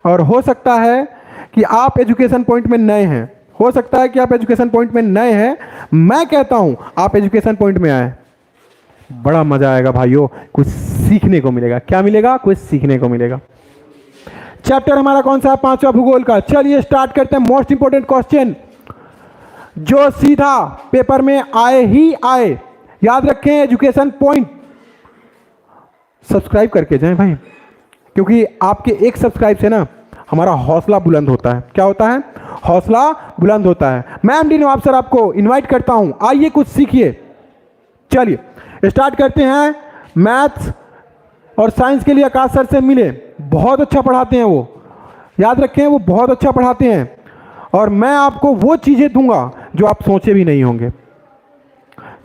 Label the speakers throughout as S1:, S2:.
S1: और हो सकता है कि आप एजुकेशन पॉइंट में नए हैं, हो सकता है कि आप एजुकेशन पॉइंट में नए हैं। मैं कहता हूं आप एजुकेशन पॉइंट में आए, बड़ा मजा आएगा भाइयों, कुछ सीखने को मिलेगा। क्या मिलेगा? कुछ सीखने को मिलेगा। चैप्टर हमारा कौन सा है? 5वां भूगोल का। चलिए स्टार्ट करते हैं। मोस्ट इंपोर्टेंट क्वेश्चन जो सीधा पेपर में आए ही आए, याद रखें एजुकेशन पॉइंट। सब्सक्राइब करके जाएं भाई, क्योंकि आपके एक सब्सक्राइब से ना हमारा हौसला बुलंद होता है। क्या होता है? हौसला बुलंद होता है। मैं एमडी नवाब सर आपको इनवाइट करता हूं, आइए कुछ सीखिए। चलिए स्टार्ट करते हैं। मैथ्स और साइंस के लिए आकाश सर से मिले, बहुत अच्छा पढ़ाते हैं वो, याद रखें वो बहुत अच्छा पढ़ाते हैं। और मैं आपको वो चीज़ें दूंगा जो आप सोचे भी नहीं होंगे।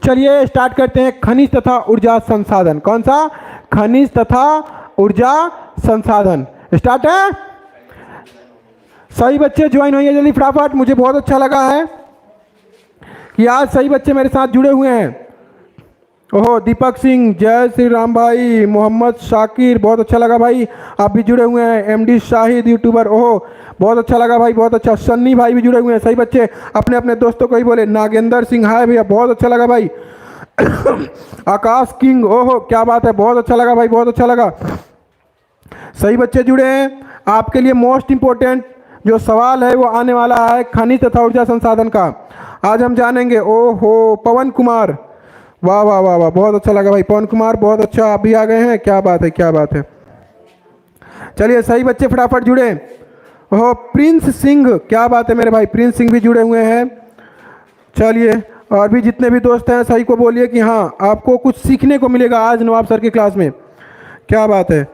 S1: चलिए स्टार्ट करते हैं। खनिज तथा ऊर्जा संसाधन। कौन सा? खनिज तथा ऊर्जा संसाधन। स्टार्ट है। सही बच्चे ज्वाइन होइए जल्दी फटाफट। मुझे बहुत अच्छा लगा है कि आज सही बच्चे मेरे साथ जुड़े हुए हैं। ओहो, दीपक सिंह, जय श्री राम भाई, मोहम्मद शाकिर, बहुत अच्छा लगा भाई आप भी जुड़े हुए हैं। एमडी शाहिद यूट्यूबर, ओहो बहुत अच्छा लगा भाई, बहुत अच्छा। सन्नी भाई भी जुड़े हुए हैं। सही बच्चे अपने अपने दोस्तों को ही बोले। नागेंद्र सिंह, हाय भैया, बहुत अच्छा लगा भाई। आकाश किंग, ओहो क्या बात है, बहुत अच्छा लगा भाई, बहुत अच्छा लगा। सही बच्चे जुड़े हैं। आपके लिए मोस्ट इंपोर्टेंट जो सवाल है वो आने वाला है खनिज तथा ऊर्जा संसाधन का। आज हम जानेंगे। ओहो, पवन कुमार, वाह वाह वाह वाह, बहुत अच्छा लगा भाई। पवन कुमार बहुत अच्छा, आप भी आ गए हैं, क्या बात है, क्या बात है। चलिए सही बच्चे फटाफट जुड़े। ओहो, प्रिंस सिंह, क्या बात है मेरे भाई, प्रिंस सिंह भी जुड़े हुए हैं। चलिए और भी जितने भी दोस्त हैं सही को बोलिए कि हाँ आपको कुछ सीखने को मिलेगा आज नवाब सर की क्लास में। क्या बात है।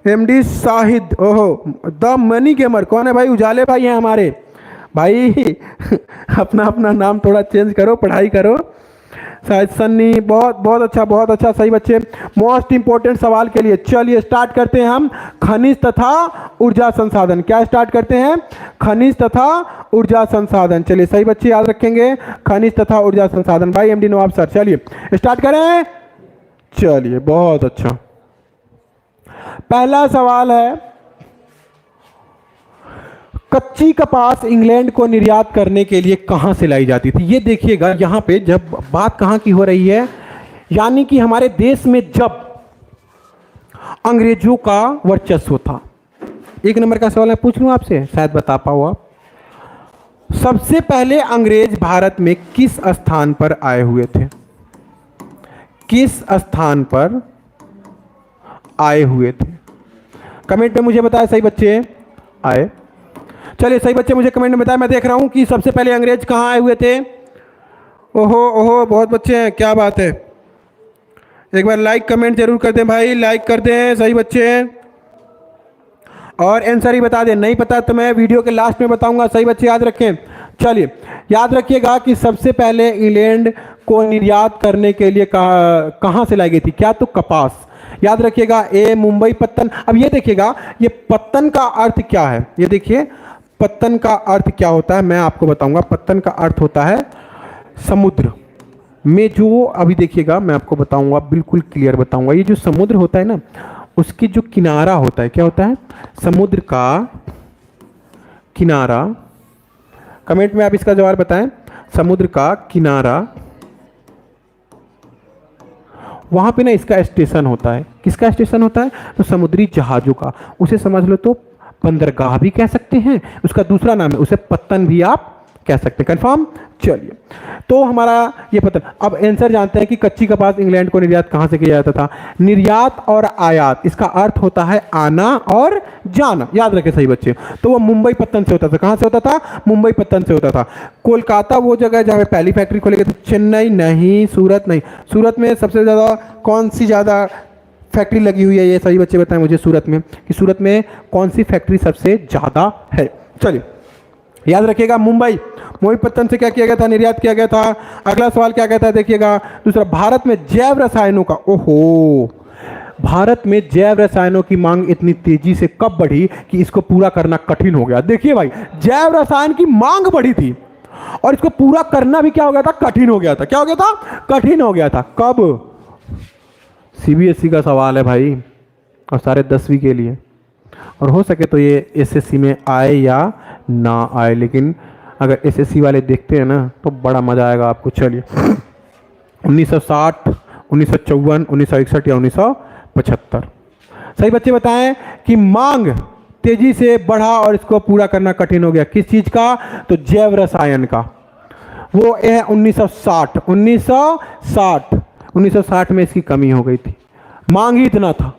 S1: एमडी शाहिद, ओहो द मनी गेमर, कौन है भाई? उजाले भाई हैं हमारे भाई। अपना अपना नाम थोड़ा चेंज करो, पढ़ाई करो। शायद सन्नी, बहुत बहुत अच्छा, बहुत अच्छा। सही बच्चे मोस्ट इंपोर्टेंट सवाल के लिए चलिए स्टार्ट करते हैं हम। खनिज तथा ऊर्जा संसाधन। क्या स्टार्ट करते हैं? खनिज तथा ऊर्जा संसाधन। चलिए सही बच्चे याद रखेंगे, खनिज तथा ऊर्जा संसाधन। भाई एमडी नवाब सर, चलिए स्टार्ट करें। चलिए बहुत अच्छा। पहला सवाल है, कच्ची कपास इंग्लैंड को निर्यात करने के लिए कहां से लाई जाती थी? ये देखिएगा यहां पे जब बात कहां की हो रही है, यानी कि हमारे देश में जब अंग्रेजों का वर्चस्व था। एक नंबर का सवाल है, पूछ लूं आपसे, शायद बता पाओ आप। सबसे पहले अंग्रेज भारत में किस स्थान पर आए हुए थे? किस स्थान पर आए हुए थे? कमेंट में मुझे बताएं सही बच्चे। आए, चलिए सही बच्चे मुझे कमेंट में बताएं। मैं देख रहा हूं कि सबसे पहले अंग्रेज कहां आए हुए थे। ओहो ओहो, बहुत बच्चे हैं, क्या बात है। एक बार लाइक कमेंट जरूर कर दें भाई, लाइक कर दें सही बच्चे, और आंसर ही बता दें। नहीं पता तो मैं वीडियो के लास्ट में बताऊंगा। सही बच्चे याद रखें। चलिए याद रखिएगा कि सबसे पहले इंग्लैंड को निर्यात करने के लिए कहां से लाई गई थी? क्या? तो कपास। याद रखिएगा। ए मुंबई पत्तन। अब ये देखिएगा, ये पत्तन का अर्थ क्या है? ये देखिए पत्तन का अर्थ क्या होता है, मैं आपको बताऊंगा। पत्तन का अर्थ होता है समुद्र में जो, अभी देखिएगा मैं आपको बताऊंगा, बिल्कुल क्लियर बताऊंगा। ये जो समुद्र होता है ना, उसकी जो किनारा होता है, क्या होता है? समुद्र का किनारा। कमेंट में आप इसका जवाब बताएं। समुद्र का किनारा, वहां पे ना इसका स्टेशन होता है। किसका स्टेशन होता है? तो समुद्री जहाजों का। उसे समझ लो तो बंदरगाह भी कह सकते हैं, उसका दूसरा नाम है, उसे पत्तन भी आप कह सकते हैं। कंफर्म। चलिए तो हमारा ये पत्तन। अब आंसर जानते हैं कि कच्ची कपास इंग्लैंड को निर्यात कहां से किया जाता था? निर्यात और आयात, इसका अर्थ होता है आना और जाना। याद रखें सही बच्चे। तो वो मुंबई पत्तन से होता था। कहां से होता था? मुंबई पत्तन से होता था। कोलकाता वो जगह है जहां पे पहली फैक्ट्री खोली गई थी। चेन्नई नहीं, सूरत नहीं। सूरत में सबसे ज्यादा कौन सी ज्यादा फैक्ट्री लगी हुई है? ये सही बच्चे बताएं मुझे सूरत में, कि सूरत में कौन सी फैक्ट्री सबसे ज्यादा है। चलिए याद रखिएगा, मुंबई पत्तन से क्या किया गया था? निर्यात किया गया था। अगला सवाल क्या कहता है देखिएगा। दूसरा, भारत में जैव रसायनों का, ओहो, भारत में जैव रसायनों की मांग इतनी तेजी से कब बढ़ी कि इसको पूरा करना कठिन हो गया? देखिए भाई, जैव रसायन की मांग बढ़ी थी और इसको पूरा करना भी क्या हो गया था? कठिन हो गया था। क्या हो गया था? कठिन हो गया था। कब? सीबीएसई का सवाल है भाई, और सारे 10वीं के लिए। और हो सके तो ये एसएससी में आए या ना आए, लेकिन अगर एसएससी वाले देखते हैं ना तो बड़ा मज़ा आएगा आपको। चलिए 1960, 1954, 1961 या 1975। सही बच्चे बताएं कि मांग तेजी से बढ़ा और इसको पूरा करना कठिन हो गया। किस चीज का? तो जैव रसायन का। वो है 1960। 1960 में इसकी कमी हो गई थी, मांग ही इतना था।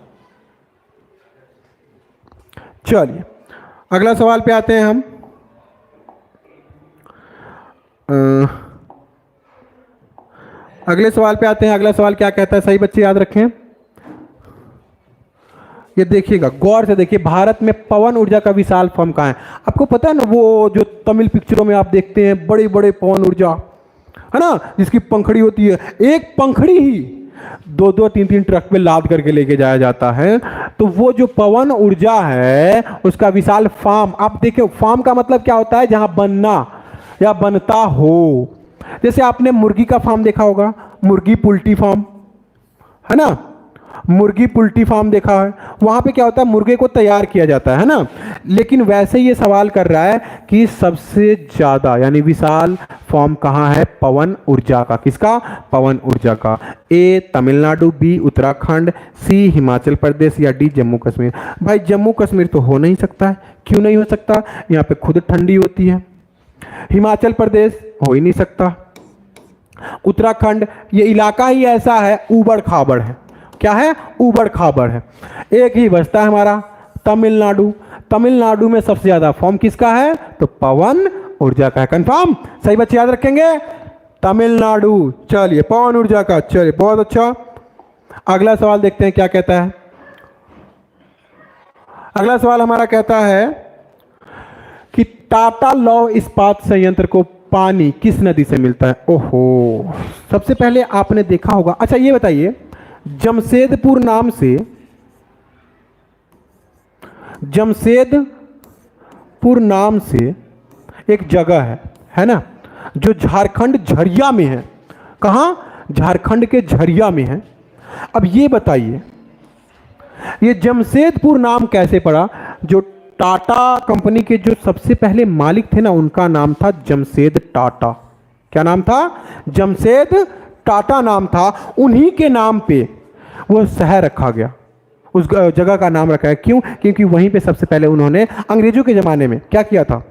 S1: चलिए अगला सवाल पे आते हैं हम। अगले सवाल पे आते हैं। अगला सवाल क्या कहता है, सही बच्चे याद रखें। ये देखिएगा, गौर से देखिए, भारत में पवन ऊर्जा का विशाल फॉर्म कहाँ है? आपको पता है ना, वो जो तमिल पिक्चरों में आप देखते हैं बड़े बड़े पवन ऊर्जा, है ना, जिसकी पंखड़ी होती है, एक पंखड़ी ही 2-2, 3-3 ट्रक पे लाद करके लेके जाया जाता है। तो वो जो पवन ऊर्जा है उसका विशाल फार्म, आप देखें, फार्म का मतलब क्या होता है? जहां बनना या बनता हो। जैसे आपने मुर्गी का फार्म देखा होगा, मुर्गी पोल्ट्री फार्म, है ना, मुर्गी पोल्ट्री फार्म देखा है, वहां पे क्या होता है? मुर्गे को तैयार किया जाता है ना। लेकिन वैसे ये सवाल कर रहा है कि सबसे ज्यादा यानी विशाल फॉर्म कहाँ है पवन ऊर्जा का? किसका? पवन ऊर्जा का। ए तमिलनाडु, बी उत्तराखंड, सी हिमाचल प्रदेश या डी जम्मू कश्मीर। भाई जम्मू कश्मीर तो हो नहीं सकता है। क्यों नहीं हो सकता? यहाँ पे खुद ठंडी होती है। हिमाचल प्रदेश हो ही नहीं सकता। उत्तराखंड, ये इलाका ही ऐसा है, ऊबड़ खाबड़ है। क्या है? ऊबड़ खाबड़ है। एक ही बचता है हमारा तमिलनाडु। तमिलनाडु में सबसे ज्यादा फॉर्म किसका है? तो पवन ऊर्जा का है। कंफर्म? सही बच्चे याद रखेंगे, तमिलनाडु। चलिए पवन ऊर्जा का। चलिए बहुत अच्छा। अगला सवाल देखते हैं क्या कहता है। अगला सवाल हमारा कहता है कि टाटा लौह इस्पात संयंत्र को पानी किस नदी से मिलता है? ओहो, सबसे पहले आपने देखा होगा। अच्छा ये बताइए, जमशेदपुर नाम से, जमशेदपुर नाम से एक जगह है ना, जो झारखंड झरिया में है। कहां? झारखंड के झरिया में है। अब ये बताइए, ये जमशेदपुर नाम कैसे पड़ा? जो टाटा कंपनी के जो सबसे पहले मालिक थे ना, उनका नाम था जमशेद टाटा। क्या नाम था? जमशेद टाटा नाम था। उन्हीं के नाम पे वो शहर रखा गया, उस जगह का नाम रखा है। क्यों? क्योंकि वहीं पे सबसे पहले उन्होंने अंग्रेजों के ज़माने में क्या किया था?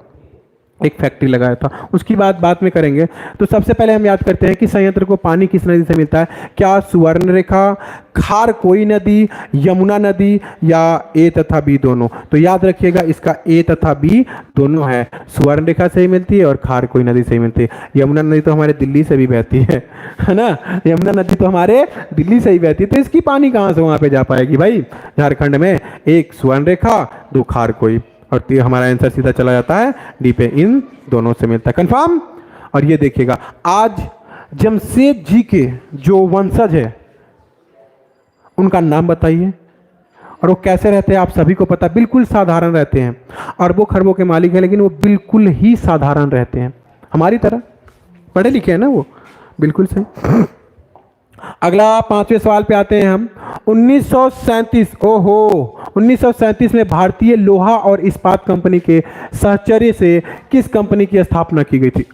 S1: एक फैक्ट्री लगाया था। उसकी बात में करेंगे। तो सबसे पहले हम याद करते हैं कि संयंत्र को पानी किस नदी से मिलता है? क्या सुवर्ण रेखा, खारकोई नदी, यमुना नदी या ए तथा बी दोनों? तो याद रखिएगा, इसका ए तथा बी दोनों है। सुवर्ण रेखा से ही मिलती है और खारकोई नदी से ही मिलती है। यमुना नदी तो हमारे दिल्ली से भी बहती है ना, यमुना नदी तो हमारे दिल्ली से ही बहती है। तो इसकी पानी कहाँ से वहाँ पे जा पाएगी भाई? झारखंड में एक सुवर्ण रेखा, 2 खारकोई, और हमारा आंसर सीधा चला जाता है डी पे, इन दोनों से मिलता है। कंफर्म? और ये देखिएगा, आज जमशेद जी के जो वंशज है उनका नाम बताइए, और वो कैसे रहते हैं आप सभी को पता है, बिल्कुल साधारण रहते हैं। अरबों खरबों के मालिक हैं, लेकिन वो बिल्कुल ही साधारण रहते हैं, हमारी तरह पढ़े लिखे हैं ना वो, बिल्कुल सही। अगला 5वें सवाल पे आते हैं हम। 1937, ओहो, 1937 में भारतीय लोहा और इस्पात कंपनी के सहचर्य से किस कंपनी की स्थापना की गई थी?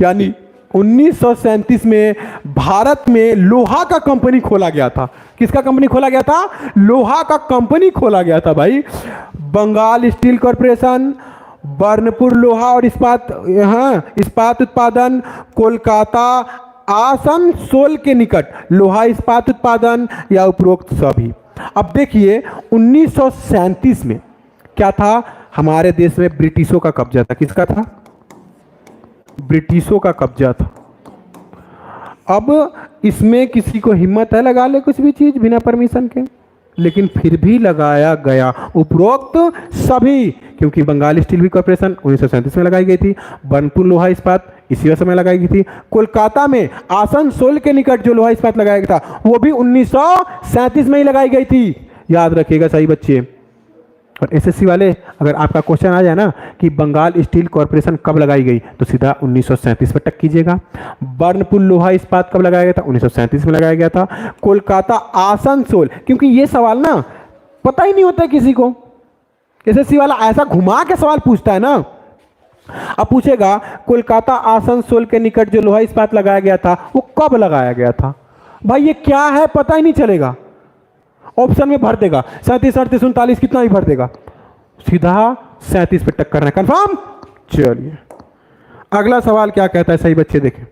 S1: यानी 1937 में भारत में लोहा का कंपनी खोला गया था। किसका कंपनी खोला गया था? लोहा का कंपनी खोला गया था भाई। बंगाल स्टील कॉरपोरेशन, बर्नपुर लोहा और इस्पात, हाँ, इस्पात उत्पादन, कोलकाता आसनसोल के निकट लोहा इस्पात उत्पादन, या उपरोक्त सभी। अब देखिए 1937 में क्या था? हमारे देश में ब्रिटिशों का कब्जा था। किसका था? ब्रिटिशों का कब्जा था। अब इसमें किसी को हिम्मत है लगा ले कुछ भी चीज बिना परमिशन के, लेकिन फिर भी लगाया गया उपरोक्त सभी, क्योंकि बंगाल स्टील भी कॉर्पोरेशन 1937 में लगाई गई थी, बर्नपुर लोहा इस्पात इसी समय लगाई गई थी, कोलकाता में आसनसोल के निकट जो लोहा इस्पात लगाया गया था वो भी 1937 में ही लगाई गई थी। याद रखिएगा सही बच्चे। और एसएससी वाले, अगर आपका क्वेश्चन आ जाए ना कि बंगाल स्टील कॉर्पोरेशन कब लगाई गई, तो सीधा 1937 पर टक कीजिएगा। बर्नपुर लोहा इस्पात कब लगाया गया था? 1937 में लगाया गया था। कोलकाता आसनसोल, क्योंकि ये सवाल ना पता ही नहीं होता है किसी को। एसएससी वाला ऐसा घुमा के सवाल पूछता है ना। अब पूछेगा कोलकाता आसनसोल के निकट जो लोहा इस्पात लगाया गया था वो कब लगाया गया था। भाई ये क्या है पता ही नहीं चलेगा। ऑप्शन में भर देगा 37, 38, 39, कितना भी भर देगा, सीधा 37 पे टक्कर करना है। कंफर्म। चलिए अगला सवाल क्या कहता है, सही बच्चे देखें।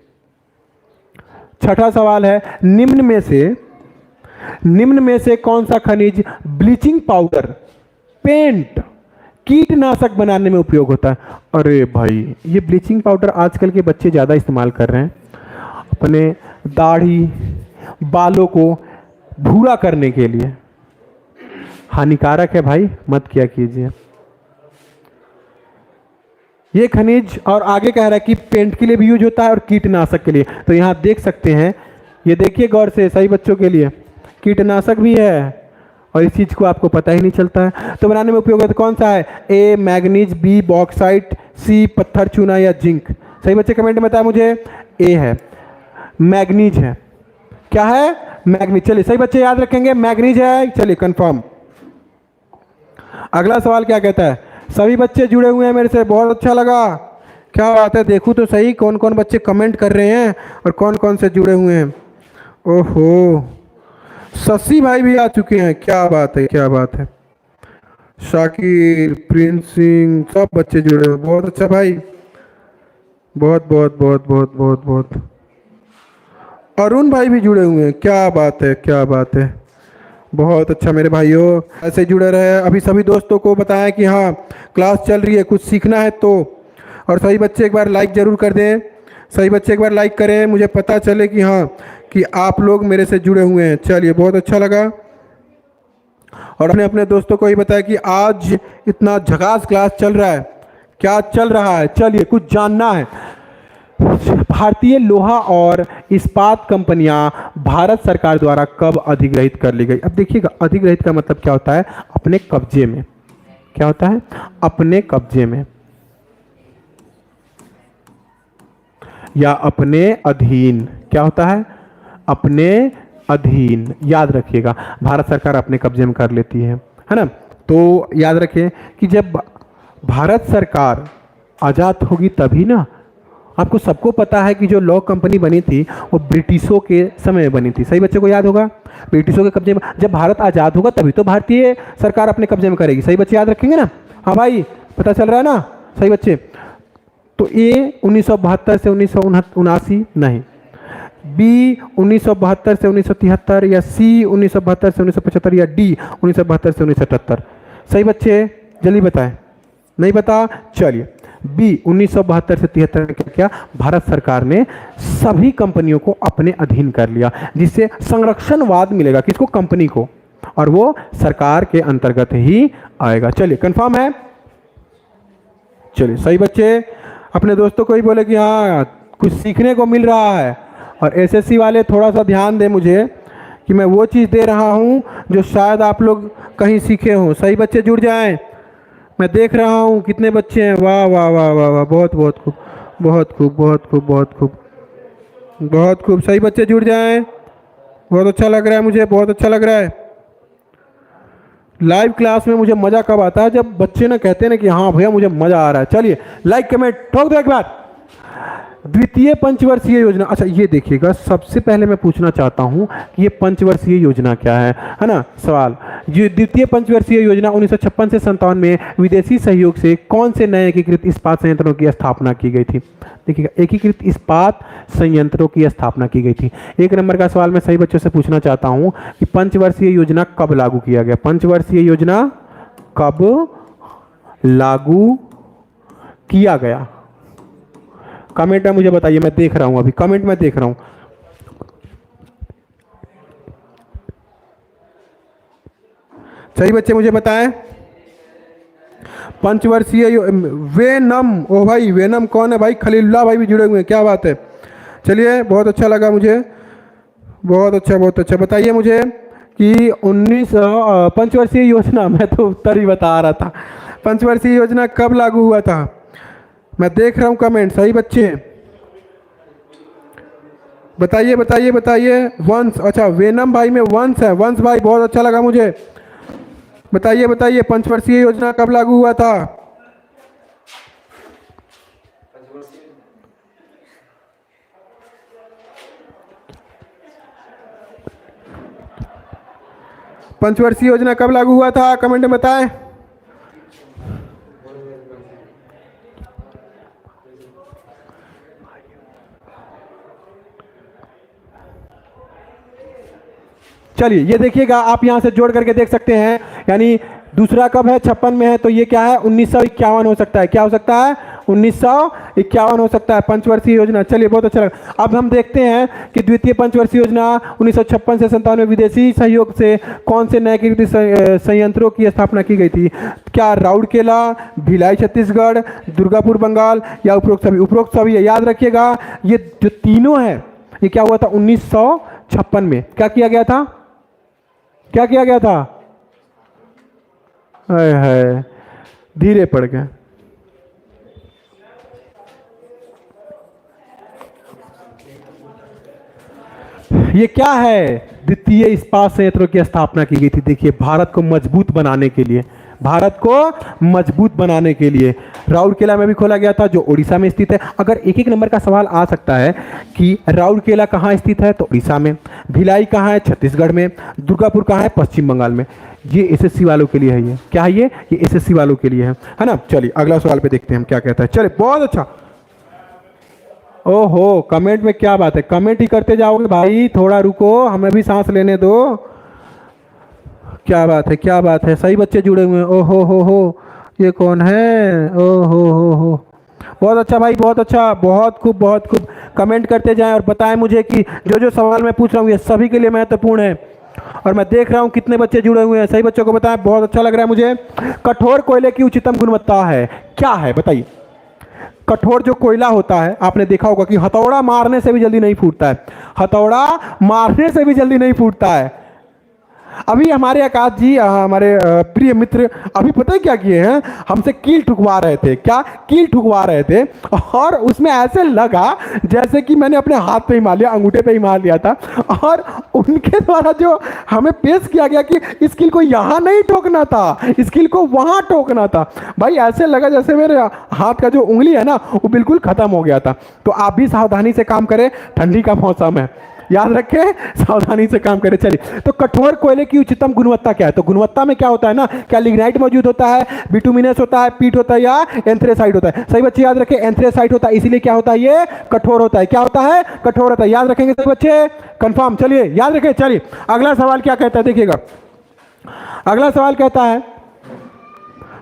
S1: छठा सवाल है, निम्न में से कौन सा खनिज ब्लीचिंग पाउडर, पेंट, कीटनाशक बनाने में उपयोग होता है। अरे भाई ये ब्लीचिंग पाउडर आजकल के बच्चे ज़्यादा इस्तेमाल कर रहे हैं अपने दाढ़ी बालों को भूरा करने के लिए। हानिकारक है भाई, मत किया कीजिए ये खनिज। और आगे कह रहा है कि पेंट के लिए भी यूज होता है और कीटनाशक के लिए। तो यहाँ देख सकते हैं, ये देखिए गौर से, सही बच्चों के लिए कीटनाशक भी है और इस चीज़ को आपको पता ही नहीं चलता है। तो बनाने में उपयोग होता है कौन सा है, ए मैग्नीज, बी बॉक्साइट, सी पत्थर चूना या जिंक। सही बच्चे कमेंट में बताया मुझे, ए है, मैग्नीज है। क्या है, मैग्नीज। चलिए सही बच्चे याद रखेंगे मैग्नीज है। चलिए कंफर्म। अगला सवाल क्या कहता है, सभी बच्चे जुड़े हुए हैं मेरे से, बहुत अच्छा लगा। क्या बात है, देखूं तो सही कौन कौन बच्चे कमेंट कर रहे हैं और कौन कौन से जुड़े हुए हैं। ओहो शशि भाई भी आ चुके हैं, क्या बात है क्या बात है। शाकिर, प्रिंस सिंह, सब बच्चे जुड़े हुए, बहुत अच्छा भाई, बहुत बहुत बहुत बहुत बहुत बहुत। अरुण भाई भी जुड़े हुए हैं, क्या बात है क्या बात है, बहुत अच्छा मेरे भाइयों, ऐसे जुड़े रहे। अभी सभी दोस्तों को बताएं कि हाँ क्लास चल रही है, कुछ सीखना है तो। और सही बच्चे एक बार लाइक जरूर कर दें, सही बच्चे एक बार लाइक करें, मुझे पता चले कि हाँ कि आप लोग मेरे से जुड़े हुए हैं। चलिए बहुत अच्छा लगा। और अपने अपने दोस्तों को ही बताया कि आज इतना झकास क्लास चल रहा है, क्या चल रहा है। चलिए कुछ जानना है। भारतीय लोहा और इस्पात कंपनियां भारत सरकार द्वारा कब अधिग्रहित कर ली गई। अब देखिएगा अधिग्रहित का मतलब क्या होता है, अपने कब्जे में। क्या होता है, अपने कब्जे में या अपने अधीन। क्या होता है, अपने अधीन। याद रखिएगा भारत सरकार अपने कब्जे में कर लेती है ना। तो याद रखें कि जब भारत सरकार आजाद होगी तभी ना। आपको सबको पता है कि जो लॉ कंपनी बनी थी वो ब्रिटिशों के समय में बनी थी। सही बच्चों को याद होगा, ब्रिटिशों के कब्जे में। जब भारत आजाद होगा तभी तो भारतीय सरकार अपने कब्जे में करेगी। सही बच्चे याद रखेंगे ना। हाँ भाई पता चल रहा है ना सही बच्चे। तो ए 1972 से 1979 नहीं, बी 1972 से 1973 या सी 1972 से 1975 या डी 1972 से 1978। सही बच्चे जल्दी बताएं, नहीं बता। चलिए बी 1972 से 73 में क्या किया, भारत सरकार ने सभी कंपनियों को अपने अधीन कर लिया, जिससे संरक्षणवाद मिलेगा किसको, कंपनी को, और वो सरकार के अंतर्गत ही आएगा। चलिए कंफर्म है। चलिए सही बच्चे अपने दोस्तों को ही बोले कि हाँ कुछ सीखने को मिल रहा है। और एसएससी वाले थोड़ा सा ध्यान दें मुझे कि मैं वो चीज़ दे रहा हूँ जो शायद आप लोग कहीं सीखे हों। सही बच्चे जुड़ जाएं, मैं देख रहा हूँ कितने बच्चे हैं। वाह वाह वाह वाह वाह, बहुत बहुत खूब, बहुत खूब बहुत खूब बहुत खूब बहुत खूब। सही बच्चे जुड़ जाएं, बहुत अच्छा लग रहा है मुझे, बहुत अच्छा लग रहा है। लाइव क्लास में मुझे मज़ा कब आता है, जब बच्चे ना कहते हैं ना कि हाँ भैया मुझे मज़ा आ रहा है। चलिए लाइक कमेंट ठोक दो एक बार। द्वितीय पंचवर्षीय योजना, अच्छा ये देखिएगा, सबसे पहले मैं पूछना चाहता हूं कि ये पंचवर्षीय योजना क्या है ना सवाल। ये द्वितीय पंचवर्षीय योजना 1956 से 57 में विदेशी सहयोग से कौन से नए एकीकृत इस्पात संयंत्रों की स्थापना की गई थी। देखिएगा एकीकृत इस्पात संयंत्रों की स्थापना की गई थी। एक नंबर का सवाल मैं सही बच्चों से पूछना चाहता हूं कि पंचवर्षीय योजना कब लागू किया गया। पंचवर्षीय योजना कब लागू किया गया, कमेंट में मुझे बताइए। मैं देख रहा हूं, अभी कमेंट में देख रहा हूं। सही बच्चे मुझे बताएं। पंचवर्षीय वेनम, ओ भाई वेनम कौन है भाई, खलीलुल्लाह भाई भी जुड़े हुए हैं, क्या बात है। चलिए बहुत अच्छा लगा मुझे, बहुत अच्छा बहुत अच्छा। बताइए मुझे कि 19 पंचवर्षीय योजना, मैं तो उत्तर ही बता रहा था, पंचवर्षीय योजना कब लागू हुआ था। मैं देख रहा हूं कमेंट। सही बच्चे बताइए बताइए बताइए। वंश, अच्छा वेनम भाई में वंश है, वंश भाई बहुत अच्छा लगा मुझे। बताइए बताइए, पंचवर्षीय योजना कब लागू हुआ था? पंचवर्षीय योजना कब लागू हुआ था? कमेंट में बताएं। चलिए ये देखिएगा, आप यहां से जोड़ करके देख सकते हैं, यानी दूसरा कब है? 56 में है, तो ये क्या है? 1951 हो सकता है। क्या हो सकता है? 1951 हो सकता है, पंचवर्षीय योजना। चलिए बहुत अच्छा लगा। अब हम देखते हैं कि द्वितीय पंचवर्षीय योजना 1956 से 97 विदेशी सहयोग से कौन से नए कृषि संयंत्रों की स्थापना की गई थी? क्या राउरकेला, भिलाई छत्तीसगढ़, दुर्गापुर बंगाल या उपरोक्त सभी? उपरोक्त सभी है, याद रखिएगा। ये जो तीनों है, ये क्या हुआ था? 1956 में क्या किया गया था? क्या किया गया था? है धीरे पड़ गया। ये क्या है? द्वितीय इस्पात संयंत्रों की स्थापना की गई थी। देखिए, भारत को मजबूत बनाने के लिए, भारत को मजबूत बनाने के लिए राउरकेला में भी खोला गया था, जो उड़ीसा में स्थित है। अगर एक एक नंबर का सवाल आ सकता है कि राउरकेला कहाँ स्थित है, तो उड़ीसा में। भिलाई कहाँ है? छत्तीसगढ़ में। दुर्गापुर कहाँ है? पश्चिम बंगाल में। ये एसएससी वालों के लिए है। ये क्या है? ये एसएससी वालों के लिए है ना। चलिए अगला सवाल पे देखते हैं हम क्या कहता है। चलिए बहुत अच्छा। ओहो, कमेंट में क्या बात है? कमेंट ही करते जाओगे भाई, थोड़ा रुको, हमें भी सांस लेने दो। क्या बात है, क्या बात है, सही बच्चे जुड़े हुए हैं। ओहो हो, ये कौन है? ओहो हो, बहुत अच्छा भाई, बहुत अच्छा, बहुत खूब, बहुत खूब। कमेंट करते जाएं और बताएं मुझे कि जो जो सवाल मैं पूछ रहा हूँ ये सभी के लिए महत्वपूर्ण है। और मैं देख रहा हूँ कितने बच्चे जुड़े हुए हैं, सही बच्चों को बताएं, बहुत अच्छा लग रहा है मुझे। कठोर कोयले की उच्चतम गुणवत्ता है, क्या है बताइए? कठोर जो कोयला होता है, आपने देखा होगा कि हथौड़ा मारने से भी जल्दी नहीं फूटता है। हथौड़ा मारने से भी जल्दी नहीं फूटता है। अभी हमारे आकाश जी, हमारे प्रिय मित्र, अभी पता है क्या किए हैं? हमसे कील ठुकवा रहे थे। क्या? कील ठुकवा रहे थे, और उसमें ऐसे लगा जैसे कि मैंने अपने हाथ पे ही मार लिया, अंगूठे पे ही मार लिया था। और उनके द्वारा जो हमें पेश किया गया कि इस कील को यहाँ नहीं ठोकना था, इस कील को वहाँ ठोकना था। भाई ऐसे लगा जैसे मेरे हाथ का जो उंगली है ना, वो बिल्कुल खत्म हो गया था। तो आप भी सावधानी से काम करें, ठंडी का मौसम है, याद रखें, सावधानी से काम करें। चलिए, तो कठोर कोयले की उच्चतम गुणवत्ता क्या है? तो गुणवत्ता में क्या होता है ना, क्या लिग्नाइट मौजूद होता है, बिटुमिनस होता है, पीट होता है, या एंथ्रेसाइट होता है? सही बच्चे याद रखें, एंथ्रेसाइट होता है, इसीलिए क्या होता है? ये कठोर होता है। क्या होता है? कठोर होता है। याद रखेंगे सही बच्चे, कंफर्म। चलिए याद रखें। चलिए अगला सवाल क्या कहता है, देखिएगा। अगला सवाल कहता है,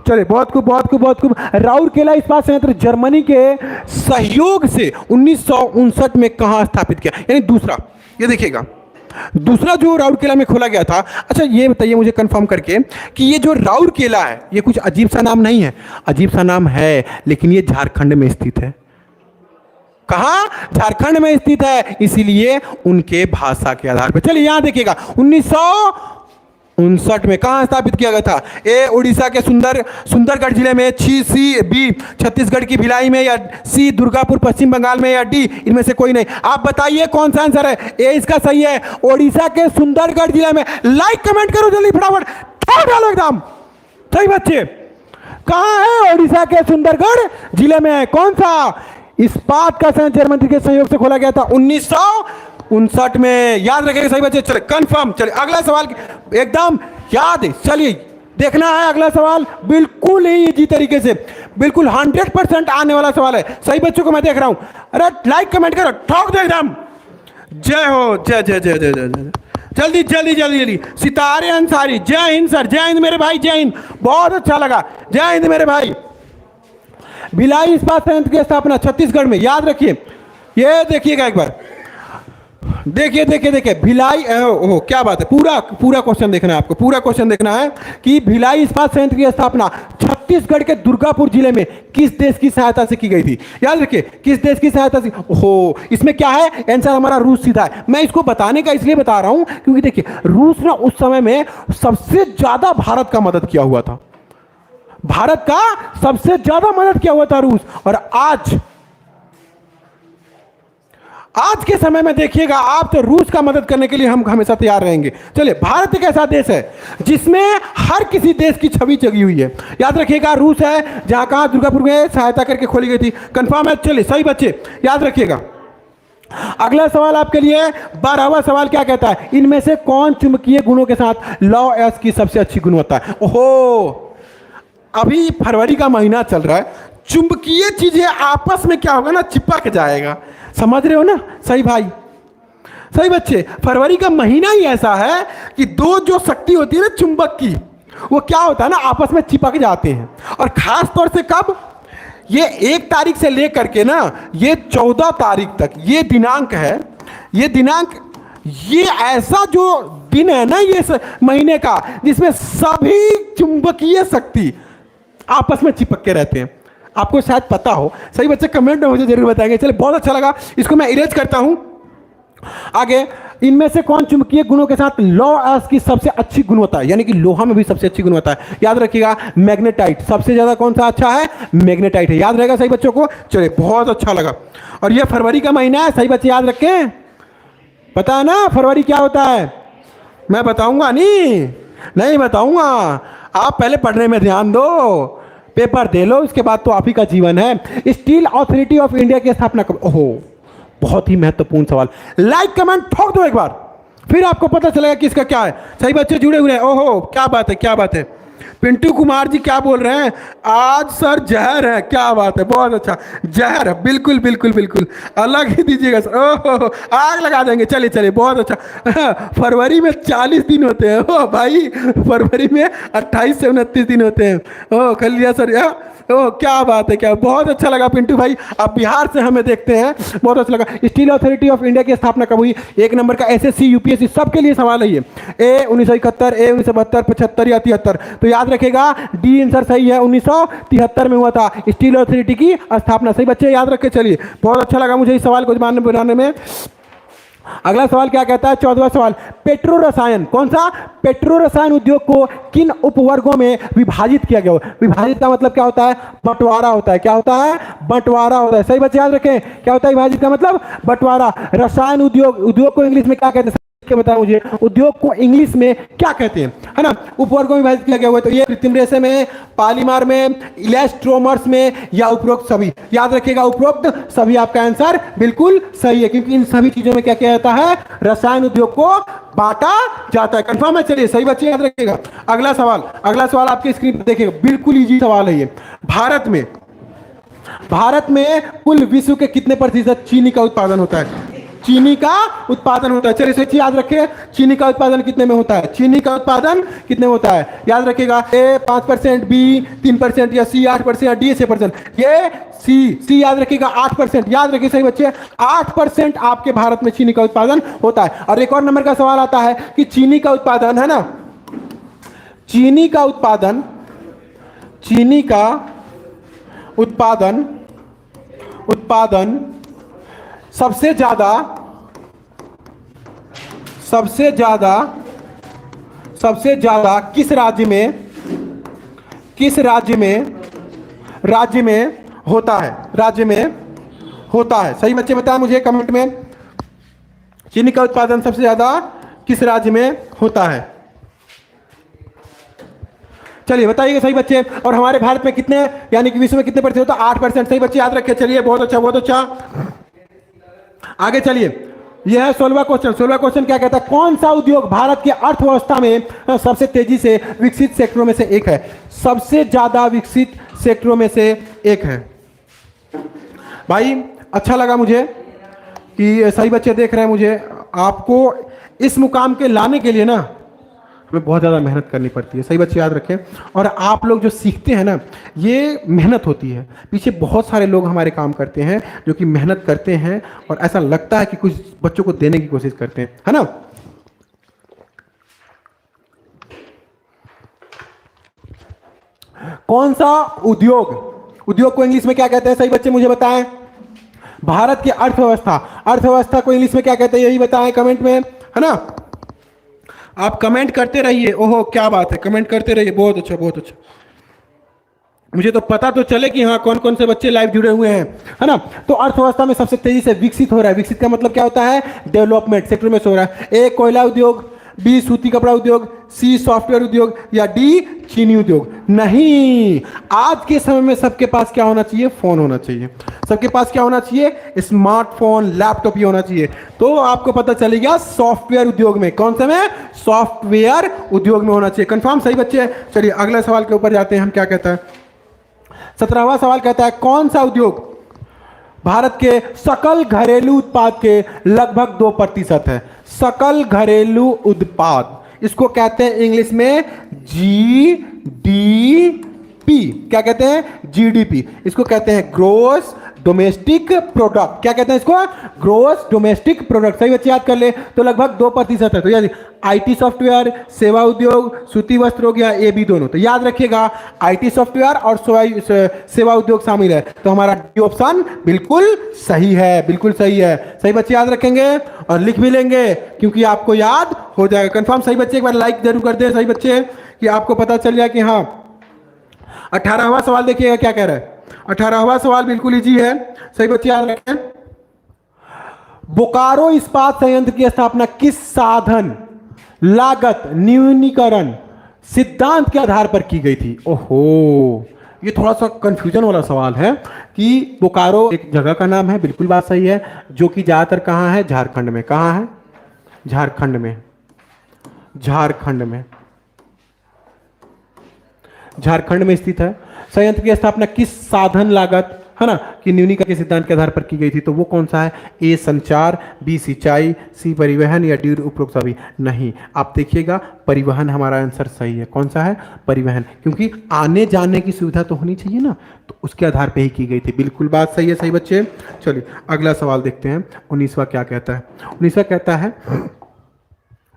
S1: चलिए बहुत खूब, बहुत खूब, बहुत खूब। राउरकेला इस्पात संयंत्र जर्मनी के सहयोग से 1959 में कहां स्थापित किया? यानी दूसरा, ये देखिएगा, दूसरा जो राउरकेला में खोला गया था। अच्छा ये बताइए मुझे कंफर्म करके कि ये जो राउरकेला है, ये कुछ अजीब सा नाम नहीं है? अजीब सा नाम है, लेकिन ये झारखंड में स्थित है। कहां? झारखंड में स्थित है, इसीलिए उनके भाषा के आधार पर। चलिए यहां देखिएगा, 1959 में कहां स्थापित किया गया था? ए उड़ीसा के सुंदरगढ़ जिले में, सी बी छत्तीसगढ़ की भिलाई में, या सी दुर्गापुर पश्चिम बंगाल में, या डी इनमें से कोई नहीं। आप बताइए कौन सा आंसर है? ए इसका सही है, उड़ीसा के सुंदरगढ़ जिले में। लाइक कमेंट करो जल्दी, फटाफट ठोक डालो एकदम। सही बच्चे, कहां है? उड़ीसा के सुंदरगढ़ जिले में। कौन सा? इस्पात का संयंत्र जर्मनी के सहयोग से खोला गया था 1959 में। याद रखेंगे सही बच्चे। चले कंफर्म। चले अगला सवाल एकदम याद है। चलिए देखना है अगला सवाल, बिल्कुल ही इजी तरीके से, बिल्कुल 100% आने वाला सवाल है। सही बच्चों को मैं देख रहा हूं, अरे लाइक कमेंट करो, ठोक दो एकदम। जय हो, जय जय जय जय जय जय। जल्दी जल्दी जल्दी जल्दी। सितारे अंसारी, जय हिंद सर, जय हिंद मेरे भाई, जय हिंद, बहुत अच्छा लगा, जय हिंद मेरे भाई। भिलाई इस्पात संयंत्र की स्थापना छत्तीसगढ़ में, याद रखिए। ये देखिएगा एक बार, देखिए देखिए देखिए, भिलाई, ओह क्या बात है, पूरा क्वेश्चन देखना है आपको, पूरा क्वेश्चन देखना है कि भिलाई इस्पात संयंत्र की स्थापना छत्तीसगढ़ के दुर्गापुर जिले में किस देश की सहायता से की गई थी? याद रखिए, किस देश की सहायता से? ओहो, इसमें क्या है? आंसर हमारा रूस सीधा है। मैं इसको बताने का इसलिए बता रहा हूं क्योंकि देखिए, रूस ने उस समय में सबसे ज्यादा भारत का मदद किया हुआ था। भारत का सबसे ज्यादा मदद किया हुआ था रूस। और आज के समय में देखिएगा आप, तो रूस का मदद करने के लिए हम हमेशा तैयार रहेंगे। चलिए, भारत एक ऐसा देश है जिसमें हर किसी देश की छवि जगी हुई है। याद रखिएगा, रूस है जहां कहाँ दुर्गापुर में सहायता करके खोली गई थी। कंफर्म है? चलिए, सही बच्चे याद रखिएगा। अगला सवाल आपके लिए 12वां सवाल क्या कहता है, इनमें से कौन चुंबकीय गुणों के साथ लौ एस की सबसे अच्छी गुणवत्ता है। ओहो, अभी फरवरी का महीना चल रहा है, चुंबकीय चीजें आपस में क्या होगा ना, चिपक जाएगा। समझ रहे हो ना? सही भाई, सही बच्चे। फरवरी का महीना ही ऐसा है कि दो जो शक्ति होती है ना चुंबक की, वो क्या होता है ना, आपस में चिपक जाते हैं। और खास तौर से कब, ये 1 तारीख से लेकर के ना ये 14 तारीख तक ये दिनांक है, ये दिनांक, ये ऐसा जो दिन है ना ये महीने का, जिसमें सभी चुंबकीय शक्ति आपस में चिपक के रहते हैं। आपको शायद पता हो, सही बच्चे कमेंट में मुझे जरूर बताएंगे। चलिए, बहुत अच्छा लगा, इसको मैं इरेज करता हूं। आगे, इनमें से कौन चुंबकीय गुणों के साथ लौ एस की सबसे अच्छी गुणवत्ता है, यानी कि लोहा में भी सबसे अच्छी गुणवत्ता है। याद रखिएगा, मैग्नेटाइट। सबसे ज्यादा कौन सा अच्छा है? मैग्नेटाइट है। याद रहेगा सही बच्चों को? चलिए, बहुत अच्छा लगा। और ये फरवरी का महीना है, सही बच्चे याद रखें। पता है ना फरवरी क्या होता है? मैं बताऊंगा नहीं बताऊंगा, आप पहले पढ़ने में ध्यान दो, पेपर दे लो, इसके बाद तो आप ही का जीवन है। स्टील अथॉरिटी ऑफ इंडिया की स्थापना कब? ओहो, बहुत ही महत्वपूर्ण सवाल। लाइक कमेंट ठोक दो एक बार, फिर आपको पता चलेगा कि इसका क्या है। सही बच्चे जुड़े हुए हैं। ओहो, क्या बात है, क्या बात है। पिंटू कुमार जी क्या बोल रहे हैं? आज सर जहर है। क्या बात है, बहुत अच्छा। जहर, बिल्कुल बिल्कुल बिल्कुल, अलग ही दीजिएगा सर। ओहो, आग लगा देंगे। चलिए चलिए, बहुत अच्छा। फरवरी में 40 दिन होते हैं। ओ भाई, फरवरी में 28 से 29 दिन होते हैं। ओ कर लिया सर। ओ क्या बात है, क्या, बहुत अच्छा लगा पिंटू भाई, आप बिहार से हमें देखते हैं, बहुत अच्छा लगा। स्टील अथॉरिटी ऑफ इंडिया की स्थापना कब हुई? 1 नंबर का एसएससी यूपीएससी सबके लिए सवाल है ये। ए 1971, ए 1972, 75 या 73। तो याद रखेगा, डी आंसर सही है, 1973 में हुआ था स्टील अथॉरिटी की स्थापना। सही बच्चे याद रखे। चलिए, बहुत अच्छा लगा मुझे इस सवाल को बनाने में। अगला सवाल क्या कहता है, 14वां सवाल, पेट्रो रसायन, कौन सा? पेट्रो रसायन उद्योग को किन उपवर्गों में विभाजित किया गया? विभाजित का मतलब क्या होता है? बंटवारा होता है। क्या होता है? बंटवारा होता है। सही बच्चे याद रखें, क्या होता है विभाजित का मतलब? बंटवारा। रसायन उद्योग को इंग्लिश में क्या कहते हैं? बताया मुझे, उद्योग को इंग्लिश में क्या कहते हैं, है ना? उपवर्गों में विभाजित किया गया हुआ, तो ये कृत्रिम रेशे में, पॉलीमर में, इलास्टोमर्स में, या उपरोक्त सभी। याद रखिएगा, उपरोक्त सभी आपका आंसर बिल्कुल सही है, क्योंकि इन सभी चीजों में क्या किया जाता है? रसायन उद्योग को बांटा जाता है। कंफर्म है? चलिए, सही बच्चे याद रखिएगा। अगला सवाल आपकी स्क्रीन पर देखिएगा, बिल्कुल इजी सवाल है ये। भारत में कुल विश्व के कितने प्रतिशत चीनी का उत्पादन होता है? चीनी का उत्पादन होता है। चलिए सोचिए, याद रखिए, चीनी का उत्पादन कितने में होता है? चीनी का उत्पादन कितने में होता है? याद रखिएगा, ए 5%, बी 3%, या सी 8%, डी 6%। ये सी याद रखिएगा 8%। याद रखिए सही बच्चे, 8% आपके भारत में चीनी का उत्पादन होता है। और एक और नंबर का सवाल आता है कि चीनी का उत्पादन, है ना, चीनी का उत्पादन सबसे ज्यादा किस राज्य में होता है? सही बच्चे बताएं मुझे कमेंट में, चीनी का उत्पादन सबसे ज्यादा किस राज्य में होता है? चलिए बताइएगा सही बच्चे। और हमारे भारत में कितने, यानी कि विश्व में कितने प्रतिशत होता है? 8%। सही बच्चे याद रखिए। चलिए, बहुत अच्छा, बहुत अच्छा। आगे चलिए, यह है 16वां क्वेश्चन। 16वां क्वेश्चन क्या कहता है, कौन सा उद्योग भारत की अर्थव्यवस्था में सबसे तेजी से विकसित सेक्टरों में से एक है? सबसे ज्यादा विकसित सेक्टरों में से एक है। भाई अच्छा लगा मुझे कि सही बच्चे देख रहे हैं मुझे। आपको इस मुकाम के लाने के लिए ना हमें बहुत ज़्यादा मेहनत करनी पड़ती है। सही बच्चे याद रखें। और आप लोग जो सीखते हैं ना, ये मेहनत होती है। पीछे बहुत सारे लोग हमारे काम करते हैं जो कि मेहनत करते हैं, और ऐसा लगता है कि कुछ बच्चों को देने की कोशिश करते हैं, है ना? कौन सा उद्योग को इंग्लिश में क्या कहते हैं? सही बच्चे मुझे बताएं। भारत की अर्थव्यवस्था को इंग्लिश में क्या कहते हैं? यही बताएं कमेंट में, है ना? आप कमेंट करते रहिए। ओहो क्या बात है, कमेंट करते रहिए। बहुत अच्छा, बहुत अच्छा। मुझे तो पता तो चले कि हाँ कौन कौन से बच्चे लाइव जुड़े हुए हैं, है ना। तो अर्थव्यवस्था में सबसे तेजी से विकसित हो रहा है। विकसित का मतलब क्या होता है? डेवलपमेंट सेक्टर में से हो रहा है। ए कोयला उद्योग, बी सूती कपड़ा उद्योग, सी सॉफ्टवेयर उद्योग, या डी चीनी उद्योग? नहीं, आज के समय में सबके पास क्या होना चाहिए? फोन होना चाहिए। सबके पास क्या होना चाहिए? स्मार्टफोन, लैपटॉप ही होना चाहिए। तो आपको पता चलेगा सॉफ्टवेयर उद्योग में। कौन से में? सॉफ्टवेयर उद्योग में होना चाहिए। कंफर्म? सही बच्चे। चलिए अगले सवाल के ऊपर जाते हैं हम। क्या कहता है 17वां सवाल? कहता है कौन सा उद्योग भारत के सकल घरेलू उत्पाद के लगभग 2% है? सकल घरेलू उत्पाद, इसको कहते हैं इंग्लिश में जीडीपी। क्या कहते हैं? जीडीपी। इसको कहते हैं ग्रोस डोमेस्टिक प्रोडक्ट। क्या कहते हैं इसको? Gross domestic product. सही बच्चे याद कर ले। तो लगभग 2% है। तो याद आईटी सॉफ्टवेयर, सेवा उद्योग, सूती वस्त्र हो गया, ए बी दोनों। तो याद रखिएगा आईटी सॉफ्टवेयर और सेवा उद्योग शामिल है। तो हमारा डी ऑप्शन बिल्कुल सही है, बिल्कुल सही है। सही बच्चे याद रखेंगे और लिख भी लेंगे क्योंकि आपको याद हो जाएगा। कंफर्म? सही बच्चे एक बार लाइक जरूर कर दे। सही बच्चे कि आपको पता चल जाए कि हाँ। 18वां सवाल देखिएगा क्या कह रहा है। 18वां सवाल बिल्कुल इजी है। सही बच्चे याद रखें। बोकारो इस्पात संयंत्र की स्थापना किस साधन, लागत, न्यूनीकरण सिद्धांत के आधार पर की गई थी? ओहो, ये थोड़ा सा कंफ्यूजन वाला सवाल है कि बोकारो एक जगह का नाम है, बिल्कुल बात सही है, जो कि ज्यादातर कहां है? झारखंड में। कहां है? झारखंड में। झारखंड में, झारखंड में स्थित है। संयंत्र की स्थापना किस साधन, लागत, है ना, कि न्यूनीकरण के सिद्धांत के आधार पर की गई थी? तो वो कौन सा है? ए संचार, बी सिंचाई, सी परिवहन, या डी उपरोक्त सभी? नहीं, आप देखिएगा परिवहन हमारा आंसर सही है। कौन सा है? परिवहन, क्योंकि आने जाने की सुविधा तो होनी चाहिए ना, तो उसके आधार पर ही की गई थी। बिल्कुल बात सही है। सही बच्चे। चलिए अगला सवाल देखते हैं। 19वां क्या कहता है?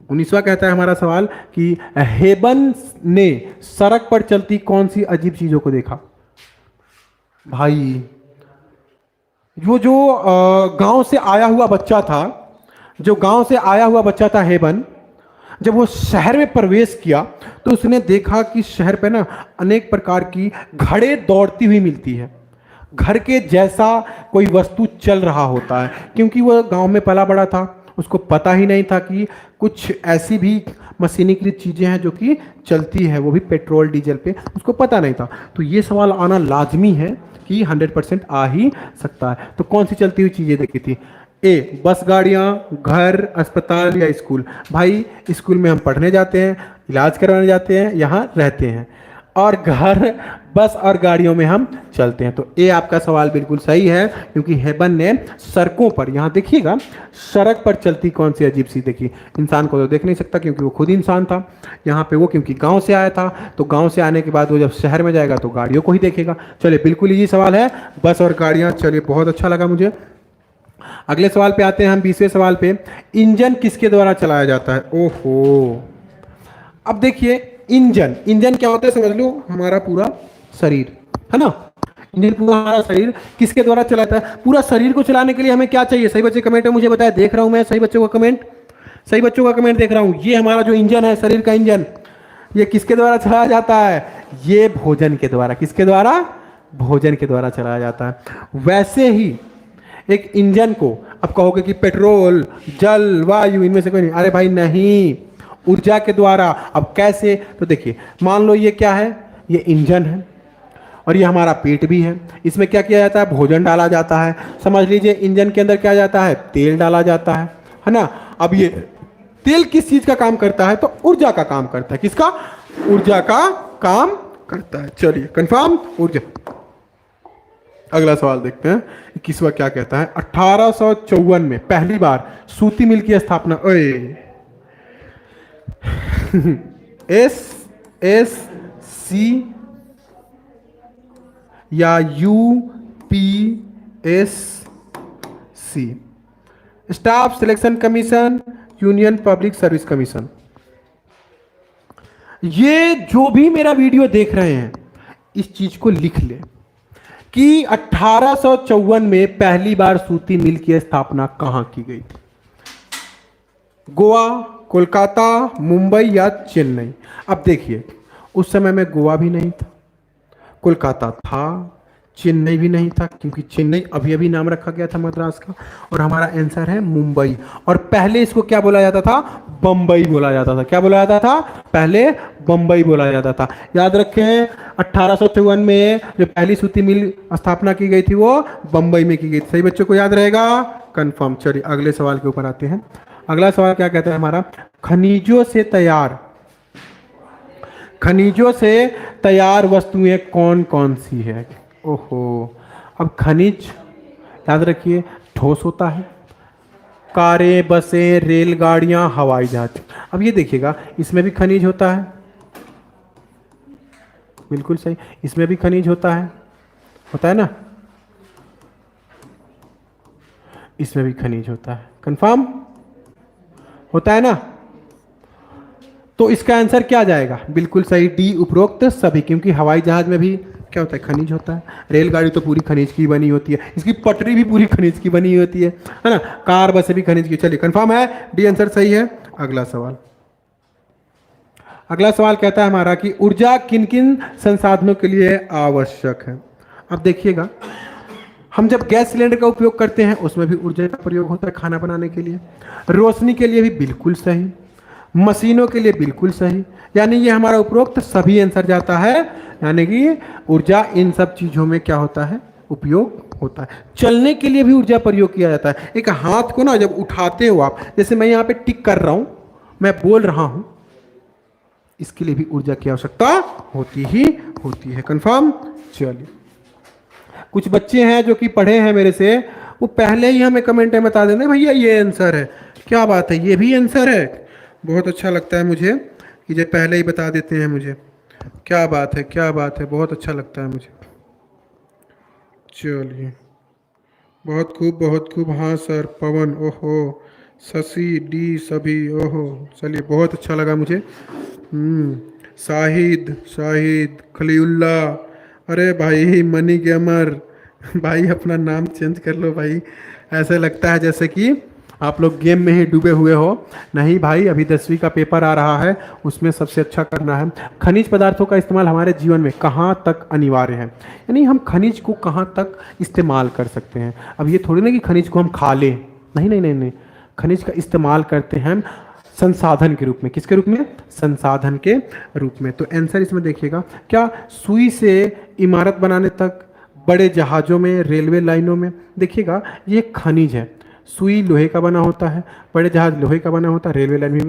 S1: 19वां कहता है हमारा सवाल कि हेबन ने सड़क पर चलती कौन सी अजीब चीजों को देखा? भाई वो जो गांव से आया हुआ बच्चा था, जो गांव से आया हुआ बच्चा था हेबन, जब वो शहर में प्रवेश किया तो उसने देखा कि शहर पे ना अनेक प्रकार की घड़े दौड़ती हुई मिलती है। घर के जैसा कोई वस्तु चल रहा होता है, क्योंकि वह गांव में पला बड़ा था। उसको पता ही नहीं था कि कुछ ऐसी भी मशीनीकृत चीज़ें हैं जो कि चलती है, वो भी पेट्रोल डीजल पे। उसको पता नहीं था। तो ये सवाल आना लाजमी है कि 100% आ ही सकता है। तो कौन सी चलती हुई चीज़ें देखी थी? ए बस, गाड़ियाँ, घर, अस्पताल, या स्कूल? भाई स्कूल में हम पढ़ने जाते हैं, इलाज करवाने जाते हैं, यहाँ रहते हैं, और घर, बस और गाड़ियों में हम चलते हैं। तो ए आपका सवाल बिल्कुल सही है, क्योंकि हेबन ने सड़कों पर, यहाँ देखिएगा, सड़क पर चलती कौन सी अजीब सी देखी। इंसान को तो देख नहीं सकता क्योंकि वो खुद इंसान था। यहाँ पे वो क्योंकि गांव से आया था, तो गांव से आने के बाद वो जब शहर में जाएगा तो गाड़ियों को ही देखेगा। चलिए बिल्कुल ये सवाल है, बस और गाड़ियाँ। चलिए बहुत अच्छा लगा मुझे। अगले सवाल पे आते हैं हम, 20वें सवाल पे। इंजन किसके द्वारा चलाया जाता है? ओहो, अब देखिए इंजन, इंजन क्या होता है समझ लो, हमारा पूरा शरीर, है ना। इंजन पूरा हमारा शरीर किसके द्वारा चलाता है? पूरा शरीर को चलाने के लिए हमें क्या चाहिए? सही बच्चे कमेंट में मुझे बताया, देख रहा हूं मैं सही बच्चों का कमेंट, सही बच्चों का कमेंट देख रहा हूं। ये हमारा जो इंजन है, शरीर का इंजन, ये किसके द्वारा चलाया जाता है? ये भोजन के द्वारा। किसके द्वारा? भोजन के द्वारा चलाया जाता है। वैसे ही एक इंजन को अब कहोगे कि पेट्रोल, जल, वायु, इनमें से कोई नहीं। अरे भाई नहीं, ऊर्जा के द्वारा। अब कैसे? तो देखिए, मान लो ये क्या है? ये इंजन है और ये हमारा पेट भी है। इसमें क्या किया जाता है? भोजन डाला जाता है। समझ लीजिए इंजन के अंदर क्या जाता है? तेल डाला जाता है ना। अब ये तेल किस चीज का काम करता है? तो ऊर्जा का काम करता है। किसका? ऊर्जा का काम करता है। चलिए कंफर्म, ऊर्जा। अगला सवाल देखते हैं, 21वां क्या कहता है? 1854 में पहली बार सूती मिल की स्थापना, एस सी या UPSC, staff selection commission, union public service commission. ये जो भी मेरा वीडियो देख रहे हैं, इस चीज को लिख ले कि 1854 में पहली बार सूती मिल की स्थापना कहां की गई थी? गोवा, कोलकाता, मुंबई या चेन्नई? अब देखिए, उस समय में गोवा भी नहीं था, कोलकाता था, चेन्नई भी नहीं था क्योंकि चेन्नई अभी अभी नाम रखा गया था मद्रास का। और हमारा आंसर है मुंबई। और पहले इसको क्या बोला जाता था? बंबई बोला जाता था। क्या बोला जाता था? पहले बंबई बोला जाता था। याद रखें 1853 में जो पहली सूती मिल स्थापना की गई थी वो बंबई में की गई थी। सही बच्चों को याद रहेगा? कंफर्म। चलिए अगले सवाल के ऊपर आते हैं। अगला सवाल क्या कहता है हमारा? खनिजों से तैयार वस्तुएं कौन कौन सी है? ओहो, अब खनिज याद रखिए ठोस होता है। कारें, बसें, रेलगाड़ियां, हवाई जहाज। अब ये देखिएगा इसमें भी खनिज होता है। बिल्कुल सही, इसमें भी खनिज होता है ना? इसमें भी खनिज होता है। कंफर्म होता है ना? तो इसका आंसर क्या जाएगा? बिल्कुल सही, डी उपरोक्त सभी। क्योंकि हवाई जहाज में भी क्या होता है? खनिज होता है। रेलगाड़ी तो पूरी खनिज की बनी होती है, इसकी पटरी भी पूरी खनिज की बनी होती है ना? कार बसें भी खनिज की। चलिए कंफर्म है, डी आंसर सही है। अगला सवाल कहता है हमारा कि ऊर्जा किन किन संसाधनों के लिए आवश्यक है? अब देखिएगा, हम जब गैस सिलेंडर का उपयोग करते हैं उसमें भी ऊर्जा का प्रयोग होता है खाना बनाने के लिए। रोशनी के लिए भी बिल्कुल सही। मशीनों के लिए बिल्कुल सही। यानी ये हमारा उपरोक्त सभी आंसर जाता है। यानी कि ऊर्जा इन सब चीजों में क्या होता है? उपयोग होता है। चलने के लिए भी ऊर्जा प्रयोग किया जाता है। एक हाथ को ना जब उठाते हो आप, जैसे मैं यहाँ पे टिक कर रहा हूं, मैं बोल रहा हूं, इसके लिए भी ऊर्जा की आवश्यकता होती है। कंफर्म। चलिए, कुछ बच्चे हैं जो कि पढ़े हैं मेरे से, वो पहले ही हमें कमेंट में बता देते भैया ये आंसर है। क्या बात है, ये भी आंसर है। बहुत अच्छा लगता है मुझे कि जब पहले ही बता देते हैं मुझे। क्या बात है, क्या बात है, बहुत अच्छा लगता है मुझे। चलिए, बहुत खूब, बहुत खूब। हाँ सर, पवन, ओहो, शशि, डी, सभी, ओहो। चलिए, बहुत अच्छा लगा मुझे। शाहिद खलीउल्ला, अरे भाई मनी गेमर, भाई अपना नाम चेंज कर लो भाई। ऐसे लगता है जैसे कि आप लोग गेम में ही डूबे हुए हो। नहीं भाई, अभी 10वीं का पेपर आ रहा है, उसमें सबसे अच्छा करना है। खनिज पदार्थों का इस्तेमाल हमारे जीवन में कहाँ तक अनिवार्य है? यानी हम खनिज को कहाँ तक इस्तेमाल कर सकते हैं? अब ये थोड़ी ना कि खनिज को हम खा लें। नहीं नहीं नहीं नहीं, खनिज का इस्तेमाल करते हैं हम संसाधन के रूप में। किसके रूप में? संसाधन के रूप में। तो आंसर इसमें देखिएगा, क्या सुई से इमारत बनाने तक, बड़े जहाज़ों में, रेलवे लाइनों में, देखिएगा ये खनिज है। सुई लोहे का बना होता है, बड़े जहाज लोहे का बना होता है, रेलवे लाइन भी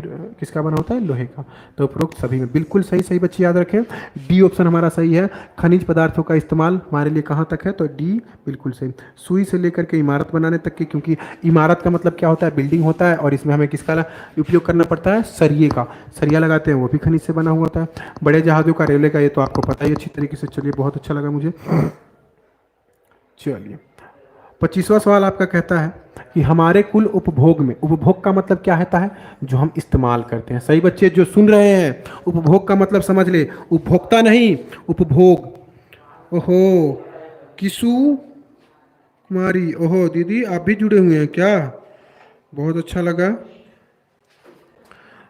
S1: किसका बना होता है? लोहे का। तो उपरोक्त सभी में बिल्कुल सही। सही बच्चे याद रखें, डी ऑप्शन हमारा सही है। खनिज पदार्थों का इस्तेमाल हमारे लिए कहाँ तक है? तो डी बिल्कुल सही। सुई से लेकर के इमारत बनाने तक की, क्योंकि इमारत का मतलब क्या होता है? बिल्डिंग होता है, और इसमें हमें किसका उपयोग करना पड़ता है? सरिये का। सरिया लगाते हैं, वो भी खनिज से बना हुआ होता है। बड़े जहाज़ों का, रेलवे का, ये तो आपको पता ही अच्छी तरीके से। चलिए, बहुत अच्छा लगा मुझे। चलिए, 25वां सवाल आपका कहता है कि हमारे कुल उपभोग में, उपभोग का मतलब क्या होता है? जो हम इस्तेमाल करते हैं। सही बच्चे जो सुन रहे हैं, उपभोग का मतलब समझ ले, उपभोक्ता नहीं, उपभोग। ओहो, किसु कुमारी, ओहो दीदी आप भी जुड़े हुए हैं क्या? बहुत अच्छा लगा,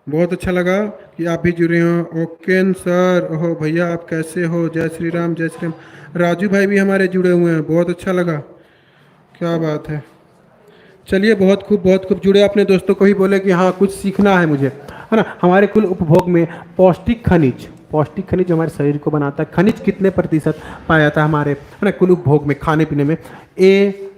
S1: बहुत अच्छा लगा कि आप भी जुड़े हो। ओके सर, ओहो भैया आप कैसे हो? जय श्री राम, जय श्री राम। राजू भाई भी हमारे जुड़े हुए हैं, बहुत अच्छा लगा, क्या बात है। चलिए, बहुत खूब, बहुत खूब जुड़े। अपने दोस्तों को ही बोले कि हाँ कुछ सीखना है मुझे, है ना। हमारे कुल उपभोग में पौष्टिक खनिज जो हमारे शरीर को बनाता है, खनिज कितने प्रतिशत पाया जाता है हमारे, है ना, कुल उपभोग में, खाने पीने में? ए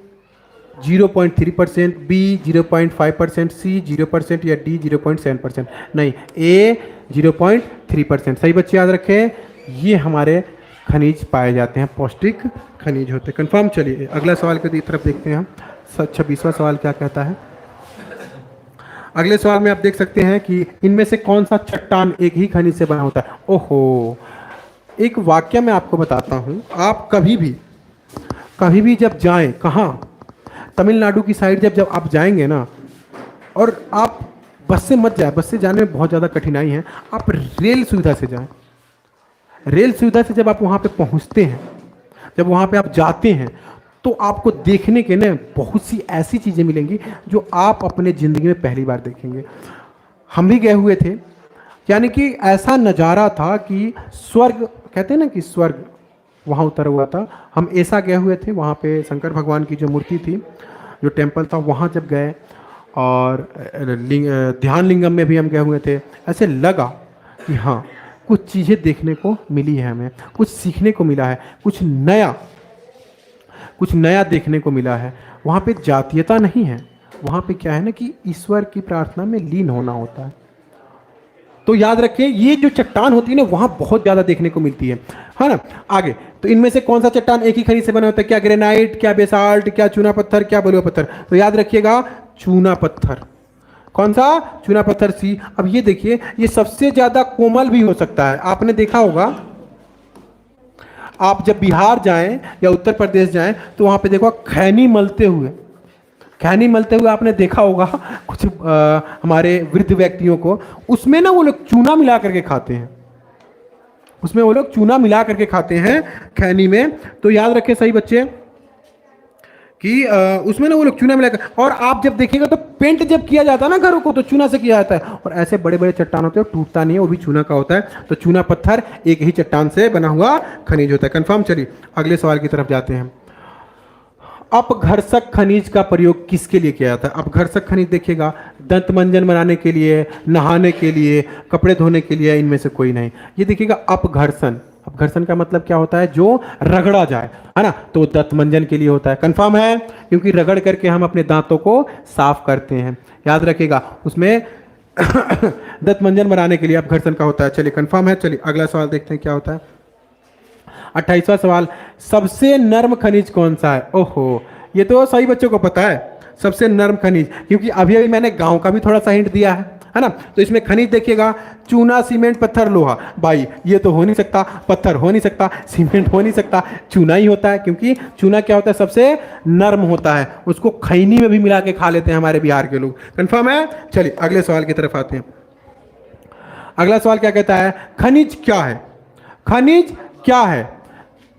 S1: 0.3%, बी 0.5%, सी 0% या डी 0.7%? नहीं, ए 0.3%। सही बच्चे याद रखें, ये हमारे खनिज पाए जाते हैं, पौष्टिक खनिज होते हैं। कंफर्म। चलिए अगला सवाल की तरफ देखते हैं हम। 26वां सवाल क्या कहता है? अगले सवाल में आप देख सकते हैं कि इनमें से कौन सा चट्टान एक ही खनिज से बना होता है? ओहो, एक वाक्य मैं आपको बताता हूं। आप कभी भी जब जाएं, कहाँ? तमिलनाडु की साइड जब आप जाएंगे ना, और आप बस से मत जाए, बस से जाने में बहुत ज़्यादा कठिनाई है, आप रेल सुविधा से जाएं। रेल सुविधा से जब आप वहाँ पे पहुँचते हैं, जब वहाँ पे आप जाते हैं, तो आपको देखने के ना बहुत सी ऐसी चीज़ें मिलेंगी जो आप अपने ज़िंदगी में पहली बार देखेंगे। हम भी गए हुए थे, यानी कि ऐसा नज़ारा था कि स्वर्ग, कहते हैं ना कि स्वर्ग, वहाँ उतरा हुआ था। हम ऐसा गए हुए थे, वहाँ पे शंकर भगवान की जो मूर्ति थी, जो टेम्पल था, वहाँ जब गए और ध्यान लिंगम में भी हम गए हुए थे, ऐसे लगा कि हाँ कुछ चीज़ें देखने को मिली है, हमें कुछ सीखने को मिला है, कुछ नया देखने को मिला है। वहाँ पे जातीयता नहीं है, वहाँ पे क्या है ना कि ईश्वर की प्रार्थना में लीन होना होता है। तो याद रखें, ये जो चट्टान होती है ना, वहाँ बहुत ज़्यादा देखने को मिलती है ना। आगे, तो इनमें से कौन सा चट्टान एक ही खनिज से बना होता है? क्या ग्रेनाइट, क्या बेसाल्ट, क्या चूना पत्थर, क्या बलुआ पत्थर? तो याद रखिएगा चूना पत्थर। कौन सा? चूना पत्थर सी। अब ये देखिए, ये सबसे ज्यादा कोमल भी हो सकता है। आपने देखा होगा, आप जब बिहार जाएं या उत्तर प्रदेश जाएं तो वहां पे देखो खैनी मलते हुए आपने देखा होगा कुछ हमारे वृद्ध व्यक्तियों को, उसमें ना वो लोग चूना मिला करके खाते हैं, खैनी में। तो याद रखें सही बच्चे कि उसमें ना वो लोग चूना मिलाकर, और आप जब देखिएगा तो पेंट जब किया जाता है ना घरों को, तो चूना से किया जाता है। और ऐसे बड़े बड़े चट्टान होते हैं, टूटता नहीं है, वो भी चूना का होता है। तो चूना पत्थर एक ही चट्टान से बना हुआ खनिज होता है। कंफर्म। चलिए अगले सवाल की तरफ जाते हैं। अपघर्षक खनिज का प्रयोग किसके लिए किया जाता है? अपघर्षक खनिज देखिएगा, दंत मंजन बनाने के लिए, नहाने के लिए, कपड़े धोने के लिए, इनमें से कोई नहीं। ये देखिएगा अपघर्षण का मतलब क्या होता है? जो रगड़ा जाए, है ना। तो दंत मंजन के लिए होता है। कंफर्म है, क्योंकि रगड़ करके हम अपने दांतों को साफ करते हैं। याद रखिएगा, उसमें दंत मंजन बनाने के लिए अपघर्षण का होता है। चलिए कंफर्म है। चलिए अगला सवाल देखते हैं क्या होता है। 28वां सवाल, सबसे नर्म खनिज कौन सा है? ओहो, ये तो सही बच्चों को पता है, सबसे नर्म खनिज, क्योंकि अभी अभी मैंने गांव का भी थोड़ा सा हिंट दिया है ना। तो इसमें खनिज देखिएगा, चूना, सीमेंट, पत्थर, लोहा। भाई ये तो हो नहीं सकता, पत्थर हो नहीं सकता, सीमेंट हो नहीं सकता, चूना ही होता है, क्योंकि चूना क्या होता है? सबसे नर्म होता है, उसको खैनी में भी मिला के खा लेते हैं हमारे बिहार के लोग। कंफर्म है। चलिए अगले सवाल की तरफ आते हैं। अगला सवाल क्या कहता है? खनिज क्या है? खनिज क्या है?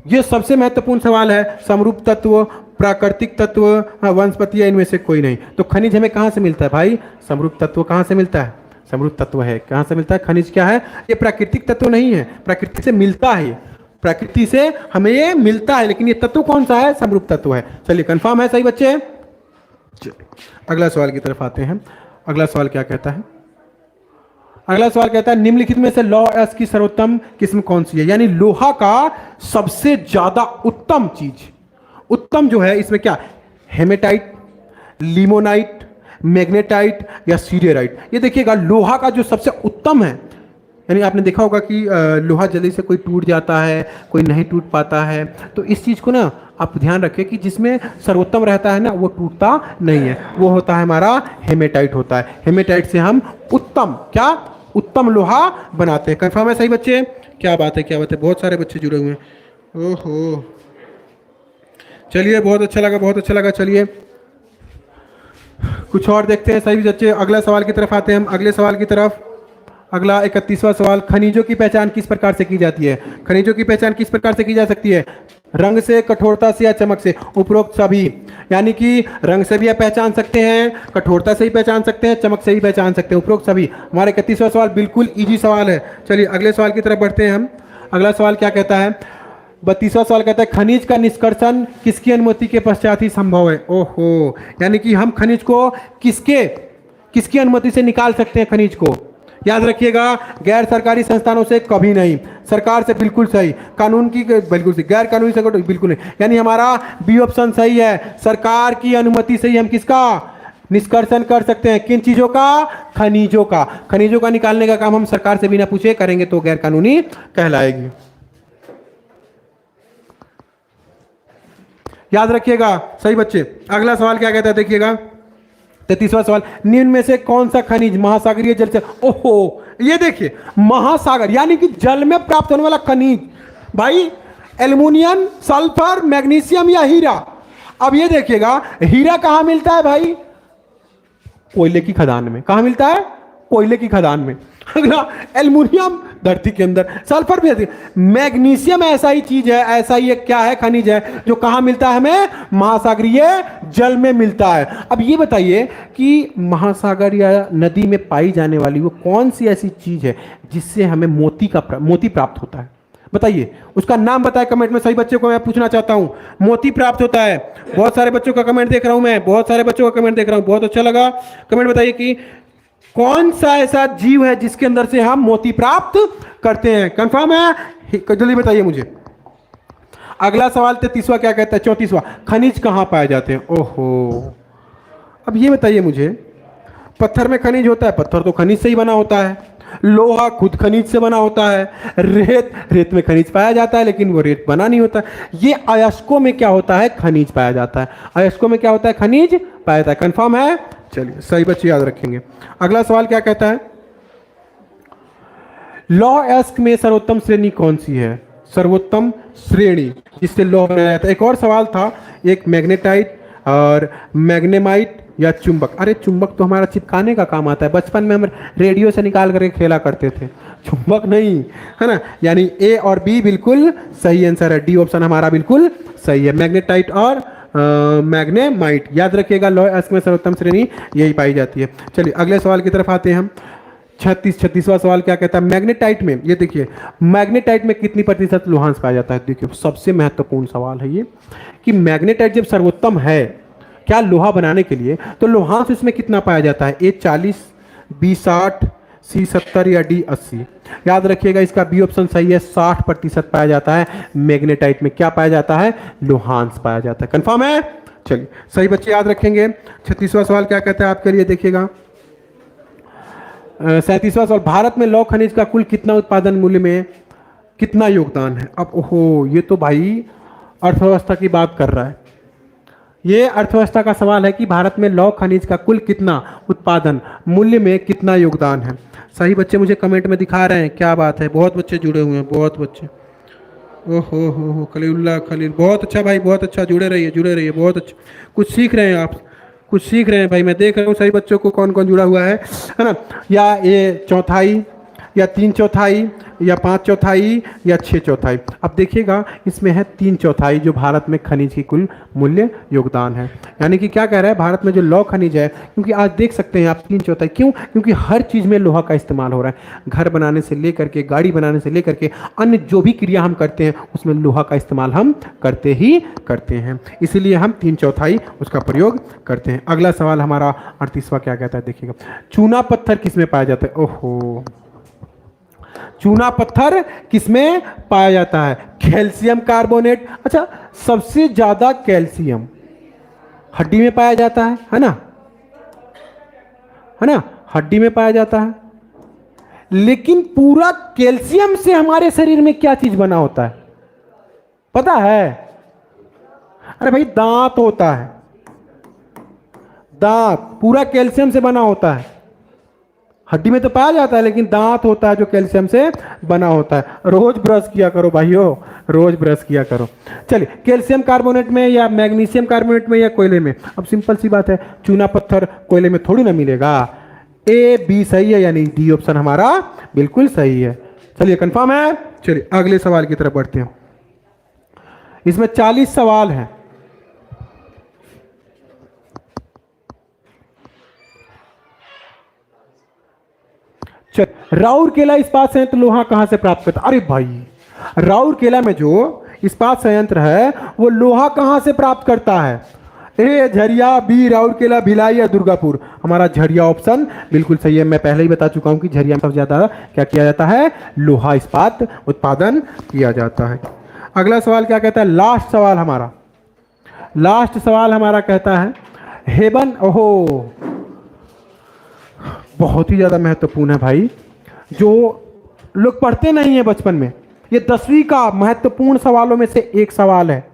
S1: ये सबसे महत्वपूर्ण सवाल है। समरूप तत्व, प्राकृतिक तत्व, वनस्पति, इनमें से कोई नहीं। तो खनिज हमें कहां से मिलता है भाई? समरूप तत्व कहां से मिलता है? समरूप तत्व है, कहां से मिलता है? खनिज क्या है? ये प्राकृतिक तत्व नहीं है, प्रकृति से मिलता है, प्रकृति से हमें ये मिलता है, लेकिन ये तत्व कौन सा है? समरूप तत्व है। चलिए कंफर्म है, सही बच्चे। अगला सवाल की तरफ आते हैं। अगला सवाल क्या कहता है? अगला सवाल कहता है, निम्नलिखित में से लौह अयस्क की सर्वोत्तम किस्म कौन सी है? यानी लोहा का सबसे ज्यादा उत्तम चीज, उत्तम जो है इसमें क्या? हेमेटाइट, लिमोनाइट, मैग्नेटाइट या सीरियराइट। ये देखिएगा, लोहा का जो सबसे उत्तम है, यानी आपने देखा होगा कि लोहा जल्दी से कोई टूट जाता है, कोई नहीं टूट पाता है। तो इस चीज़ को ना आप ध्यान रखिए कि जिसमें सर्वोत्तम रहता है ना, वो टूटता नहीं है, वो होता है हमारा हेमेटाइट होता है। हेमेटाइट से हम उत्तम लोहा बनाते हैं। कंफर्म है, सही बच्चे? क्या बात है, क्या बात है, बहुत सारे बच्चे जुड़े हुए हैं। ओहो, चलिए बहुत अच्छा लगा। चलिए कुछ और देखते हैं सही बच्चे। अगला सवाल की तरफ आते हैं हम। अगले सवाल की तरफ, अगला 31वां सवाल, खनिजों की पहचान किस प्रकार से की जाती है? खनिजों की पहचान किस प्रकार से की जा सकती है? रंग से, कठोरता से या चमक से? उपरोक्त सभी। यानी कि रंग से भी आप पहचान सकते हैं, कठोरता से ही पहचान सकते हैं, चमक से ही पहचान सकते हैं, उपरोक्त सभी। हमारा 31वां सवाल बिल्कुल इजी सवाल है। चलिए अगले सवाल की तरफ बढ़ते हैं हम। अगला सवाल क्या कहता है? 32वां सवाल कहता है, खनिज का निष्कर्षण किसकी अनुमति के पश्चात ही संभव है? ओहो, यानी कि हम खनिज को किसकी अनुमति से निकाल सकते हैं खनिज को? याद रखिएगा, गैर सरकारी संस्थानों से कभी नहीं, सरकार से बिल्कुल सही, कानून की बिल्कुल सही, गैर कानूनी संगठन बिल्कुल नहीं। यानी हमारा बी ऑप्शन सही है, सरकार की अनुमति से ही हम किसका निष्कर्षण कर सकते हैं? किन चीजों का? खनिजों का। खनिजों का निकालने का काम हम सरकार से बिना पूछे करेंगे तो गैर कानूनी कहलाएगी। याद रखिएगा, सही बच्चे। अगला सवाल क्या कहता है देखिएगा, 33वां सवाल, निम्न में से कौन सा खनिज महासागरीय जल से? ओहो, ये देखिए, महासागर यानी कि जल में प्राप्त होने वाला खनिज भाई, एल्युमिनियम, सल्फर, मैग्नीशियम या हीरा। अब ये देखिएगा, हीरा कहां मिलता है भाई? कोयले की खदान में। कहां मिलता है? कोयले की खदान में। अगला एल्युमिनियम धरती के अंदर, सल्फर भी है, मैग्नीशियम ऐसा ही चीज है, ऐसा ही एक क्या है? खनिज है, जो कहां मिलता है हमें? महासागरीय जल में मिलता है। अब ये बताइए कि महासागर या नदी में पाई जाने वाली वो कौन सी ऐसी चीज है जिससे हमें मोती प्राप्त होता है? बताइए, उसका नाम बताए कमेंट में। सही बच्चे को मैं पूछना चाहता हूं, मोती प्राप्त होता है। बहुत सारे बच्चों का कमेंट देख रहा हूं मैं, बहुत सारे बच्चों का कमेंट देख रहा हूं, बहुत अच्छा लगा। कमेंट बताइए कि कौन सा ऐसा जीव है जिसके अंदर से हम मोती प्राप्त करते हैं। कंफर्म है? जल्दी बताइए मुझे। अगला सवाल 33वां क्या कहता है, 34वां, खनिज कहां पाए जाते हैं। ओहो, अब ये बताइए मुझे, पत्थर में खनिज होता है, पत्थर तो खनिज से ही बना होता है। लोहा खुद खनिज से बना होता है। रेत, रेत में खनिज पाया जाता है लेकिन वो रेत बना नहीं होता। ये अयस्कों में क्या होता है, खनिज पाया जाता है। अयस्कों में क्या होता है, खनिज पाया जाता है। कंफर्म है? चलिए, सही बच्चे याद रखेंगे। अगला सवाल क्या कहता है, लौह अयस्क में सर्वोत्तम श्रेणी कौन सी है। सर्वोत्तम श्रेणी जिससे लौह बनाया जाता है। एक और सवाल था, एक मैग्नेटाइट और मैग्नेमाइट या चुंबक। अरे चुंबक तो हमारा चिपकाने का काम आता है, बचपन में हम रेडियो से निकाल करके खेला करते थे, चुंबक नहीं, है ना। यानी ए और बी बिल्कुल सही आंसर है, डी ऑप्शन हमारा बिल्कुल सही है, मैग्नेटाइट और मैग्नेमाइट। याद रखिएगा, लौह अयस्क में सर्वोत्तम श्रेणी यही पाई जाती है। चलिए अगले सवाल की तरफ आते हैं हम। 36वां सवाल क्या कहता है, मैग्नेटाइट में, ये देखिए, मैग्नेटाइट में कितनी प्रतिशत लोहांश पाया जाता है। देखिए सबसे महत्वपूर्ण सवाल है ये, कि मैग्नेटाइट जब सर्वोत्तम है क्या लोहा बनाने के लिए, तो लोहांश इसमें कितना पाया जाता है। ए 40, बी 60, सी 70 या डी 80। याद रखिएगा, इसका बी ऑप्शन सही है, 60% पाया जाता है। मैग्नेटाइट में क्या पाया जाता है, लोहांश पाया जाता है। कंफर्म है? चलिए, सही बच्चे याद रखेंगे। 36वां सवाल क्या कहता है आपके लिए, देखिएगा। 37वां सवाल, भारत में लौह खनिज का कुल कितना उत्पादन मूल्य में कितना योगदान है। अब ओहो, ये तो भाई अर्थव्यवस्था की बात कर रहा है। ये अर्थव्यवस्था का सवाल है कि भारत में लौह खनिज का कुल कितना उत्पादन मूल्य में कितना योगदान है। सही बच्चे मुझे कमेंट में दिखा रहे हैं, क्या बात है, बहुत बच्चे जुड़े हुए हैं, बहुत बच्चे। ओहो हो, खलीलुल्लाह खलील, बहुत अच्छा भाई, बहुत अच्छा, जुड़े रहिए जुड़े रहिए, बहुत अच्छा, कुछ सीख रहे हैं आप, कुछ सीख रहे हैं भाई, मैं देख रहा हूँ सही बच्चों को कौन कौन जुड़ा हुआ है ना। या ये चौथाई या 3/4 या 5/4 या 6/4। अब देखिएगा, इसमें है 3/4 जो भारत में खनिज की कुल मूल्य योगदान है। यानी कि क्या कह रहा है, भारत में जो लौह खनिज है, क्योंकि आज देख सकते हैं आप 3/4 क्यों, क्योंकि हर चीज़ में लोहा का इस्तेमाल हो रहा है। घर बनाने से लेकर के, गाड़ी बनाने से लेकर के, अन्य जो भी क्रिया हम करते हैं उसमें लोहा का इस्तेमाल हम करते ही करते हैं, इसीलिए हम 3/4 उसका प्रयोग करते हैं। अगला सवाल हमारा 38वां क्या कहता है, देखिएगा, चूना पत्थर किसमें पाया जाता है। ओहो, चूना पत्थर किसमें पाया जाता है, कैल्शियम कार्बोनेट। अच्छा, सबसे ज्यादा कैल्शियम हड्डी में पाया जाता है ना, है ना, हड्डी में पाया जाता है। लेकिन पूरा कैल्शियम से हमारे शरीर में क्या चीज बना होता है, पता है। अरे भाई, दांत होता है, दांत पूरा कैल्शियम से बना होता है। हड्डी में तो पाया जाता है लेकिन दांत होता है जो कैल्शियम से बना होता है। रोज ब्रश किया करो भाइयों, रोज ब्रश किया करो। चलिए, कैल्शियम कार्बोनेट में या मैग्नीशियम कार्बोनेट में या कोयले में। अब सिंपल सी बात है, चूना पत्थर कोयले में थोड़ी ना मिलेगा। ए बी सही है, यानी डी ऑप्शन हमारा बिल्कुल सही है। चलिए, कंफर्म है। चलिए अगले सवाल की तरफ बढ़ते हैं। इसमें 40 सवाल हैं। राउरकेला इस्पात संयंत्र लोहा कहां से प्राप्त करता। अरे भाई, राउरकेला में जो इस्पात संयंत्र है वो लोहा कहां से प्राप्त करता है। ए झरिया, बी राउरकेला, भिलाई या दुर्गापुर। हमारा झरिया ऑप्शन बिल्कुल सही है। मैं पहले ही बता चुका हूं कि झरिया में सबसे ज्यादा क्या किया जाता है, लोहा इस्पात उत्पादन किया जाता है। अगला सवाल क्या कहता है, लास्ट सवाल हमारा, लास्ट सवाल हमारा कहता है, हेबन, ओहो बहुत ही ज्यादा महत्वपूर्ण है भाई, जो लोग पढ़ते नहीं है बचपन में। ये 10वीं का महत्वपूर्ण सवालों में से एक सवाल है।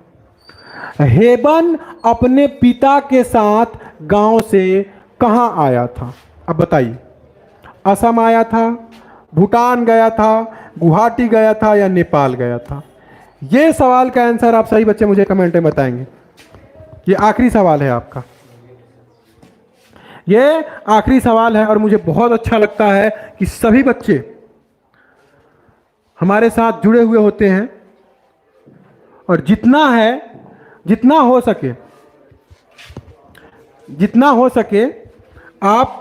S1: हेबन अपने पिता के साथ गांव से कहां आया था। अब बताइए, असम आया था, भूटान गया था, गुवाहाटी गया था या नेपाल गया था। ये सवाल का आंसर आप सही बच्चे मुझे कमेंट में बताएंगे। ये आखिरी सवाल है आपका, ये आखिरी सवाल है। और मुझे बहुत अच्छा लगता है कि सभी बच्चे हमारे साथ जुड़े हुए होते हैं और जितना है, जितना हो सके, जितना हो सके आप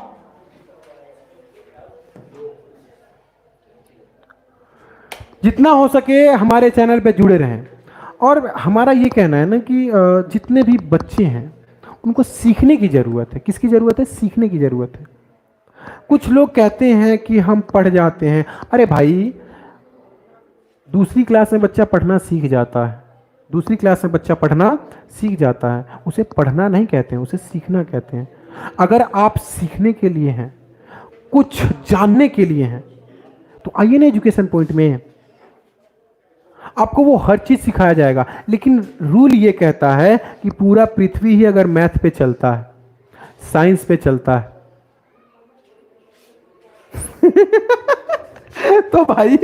S1: जितना हो सके हमारे चैनल पे जुड़े रहें। और हमारा ये कहना है ना कि जितने भी बच्चे हैं उनको सीखने की ज़रूरत है। किसकी ज़रूरत है? सीखने की ज़रूरत है। कुछ लोग कहते हैं कि हम पढ़ जाते हैं। अरे भाई, दूसरी क्लास में बच्चा पढ़ना सीख जाता है, दूसरी क्लास में बच्चा पढ़ना सीख जाता है, उसे पढ़ना नहीं कहते हैं, उसे सीखना कहते हैं। अगर आप सीखने के लिए हैं, कुछ जानने के लिए हैं, तो आइए ना एजुकेशन पॉइंट में, आपको वो हर चीज सिखाया जाएगा। लेकिन रूल ये कहता है कि पूरा पृथ्वी ही अगर मैथ पे चलता है, साइंस पे चलता है तो भाई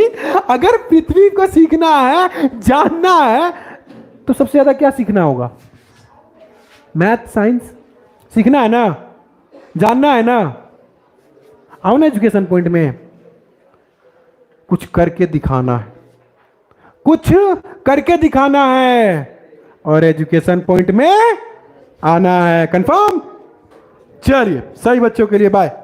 S1: अगर पृथ्वी को सीखना है, जानना है, तो सबसे ज्यादा क्या सीखना होगा? मैथ साइंस सीखना है ना, जानना है ना। आओ ना एजुकेशन पॉइंट में, कुछ करके दिखाना है, कुछ करके दिखाना है और एजुकेशन पॉइंट में आना है। कंफर्म? चलिए, सही बच्चों के लिए बाय।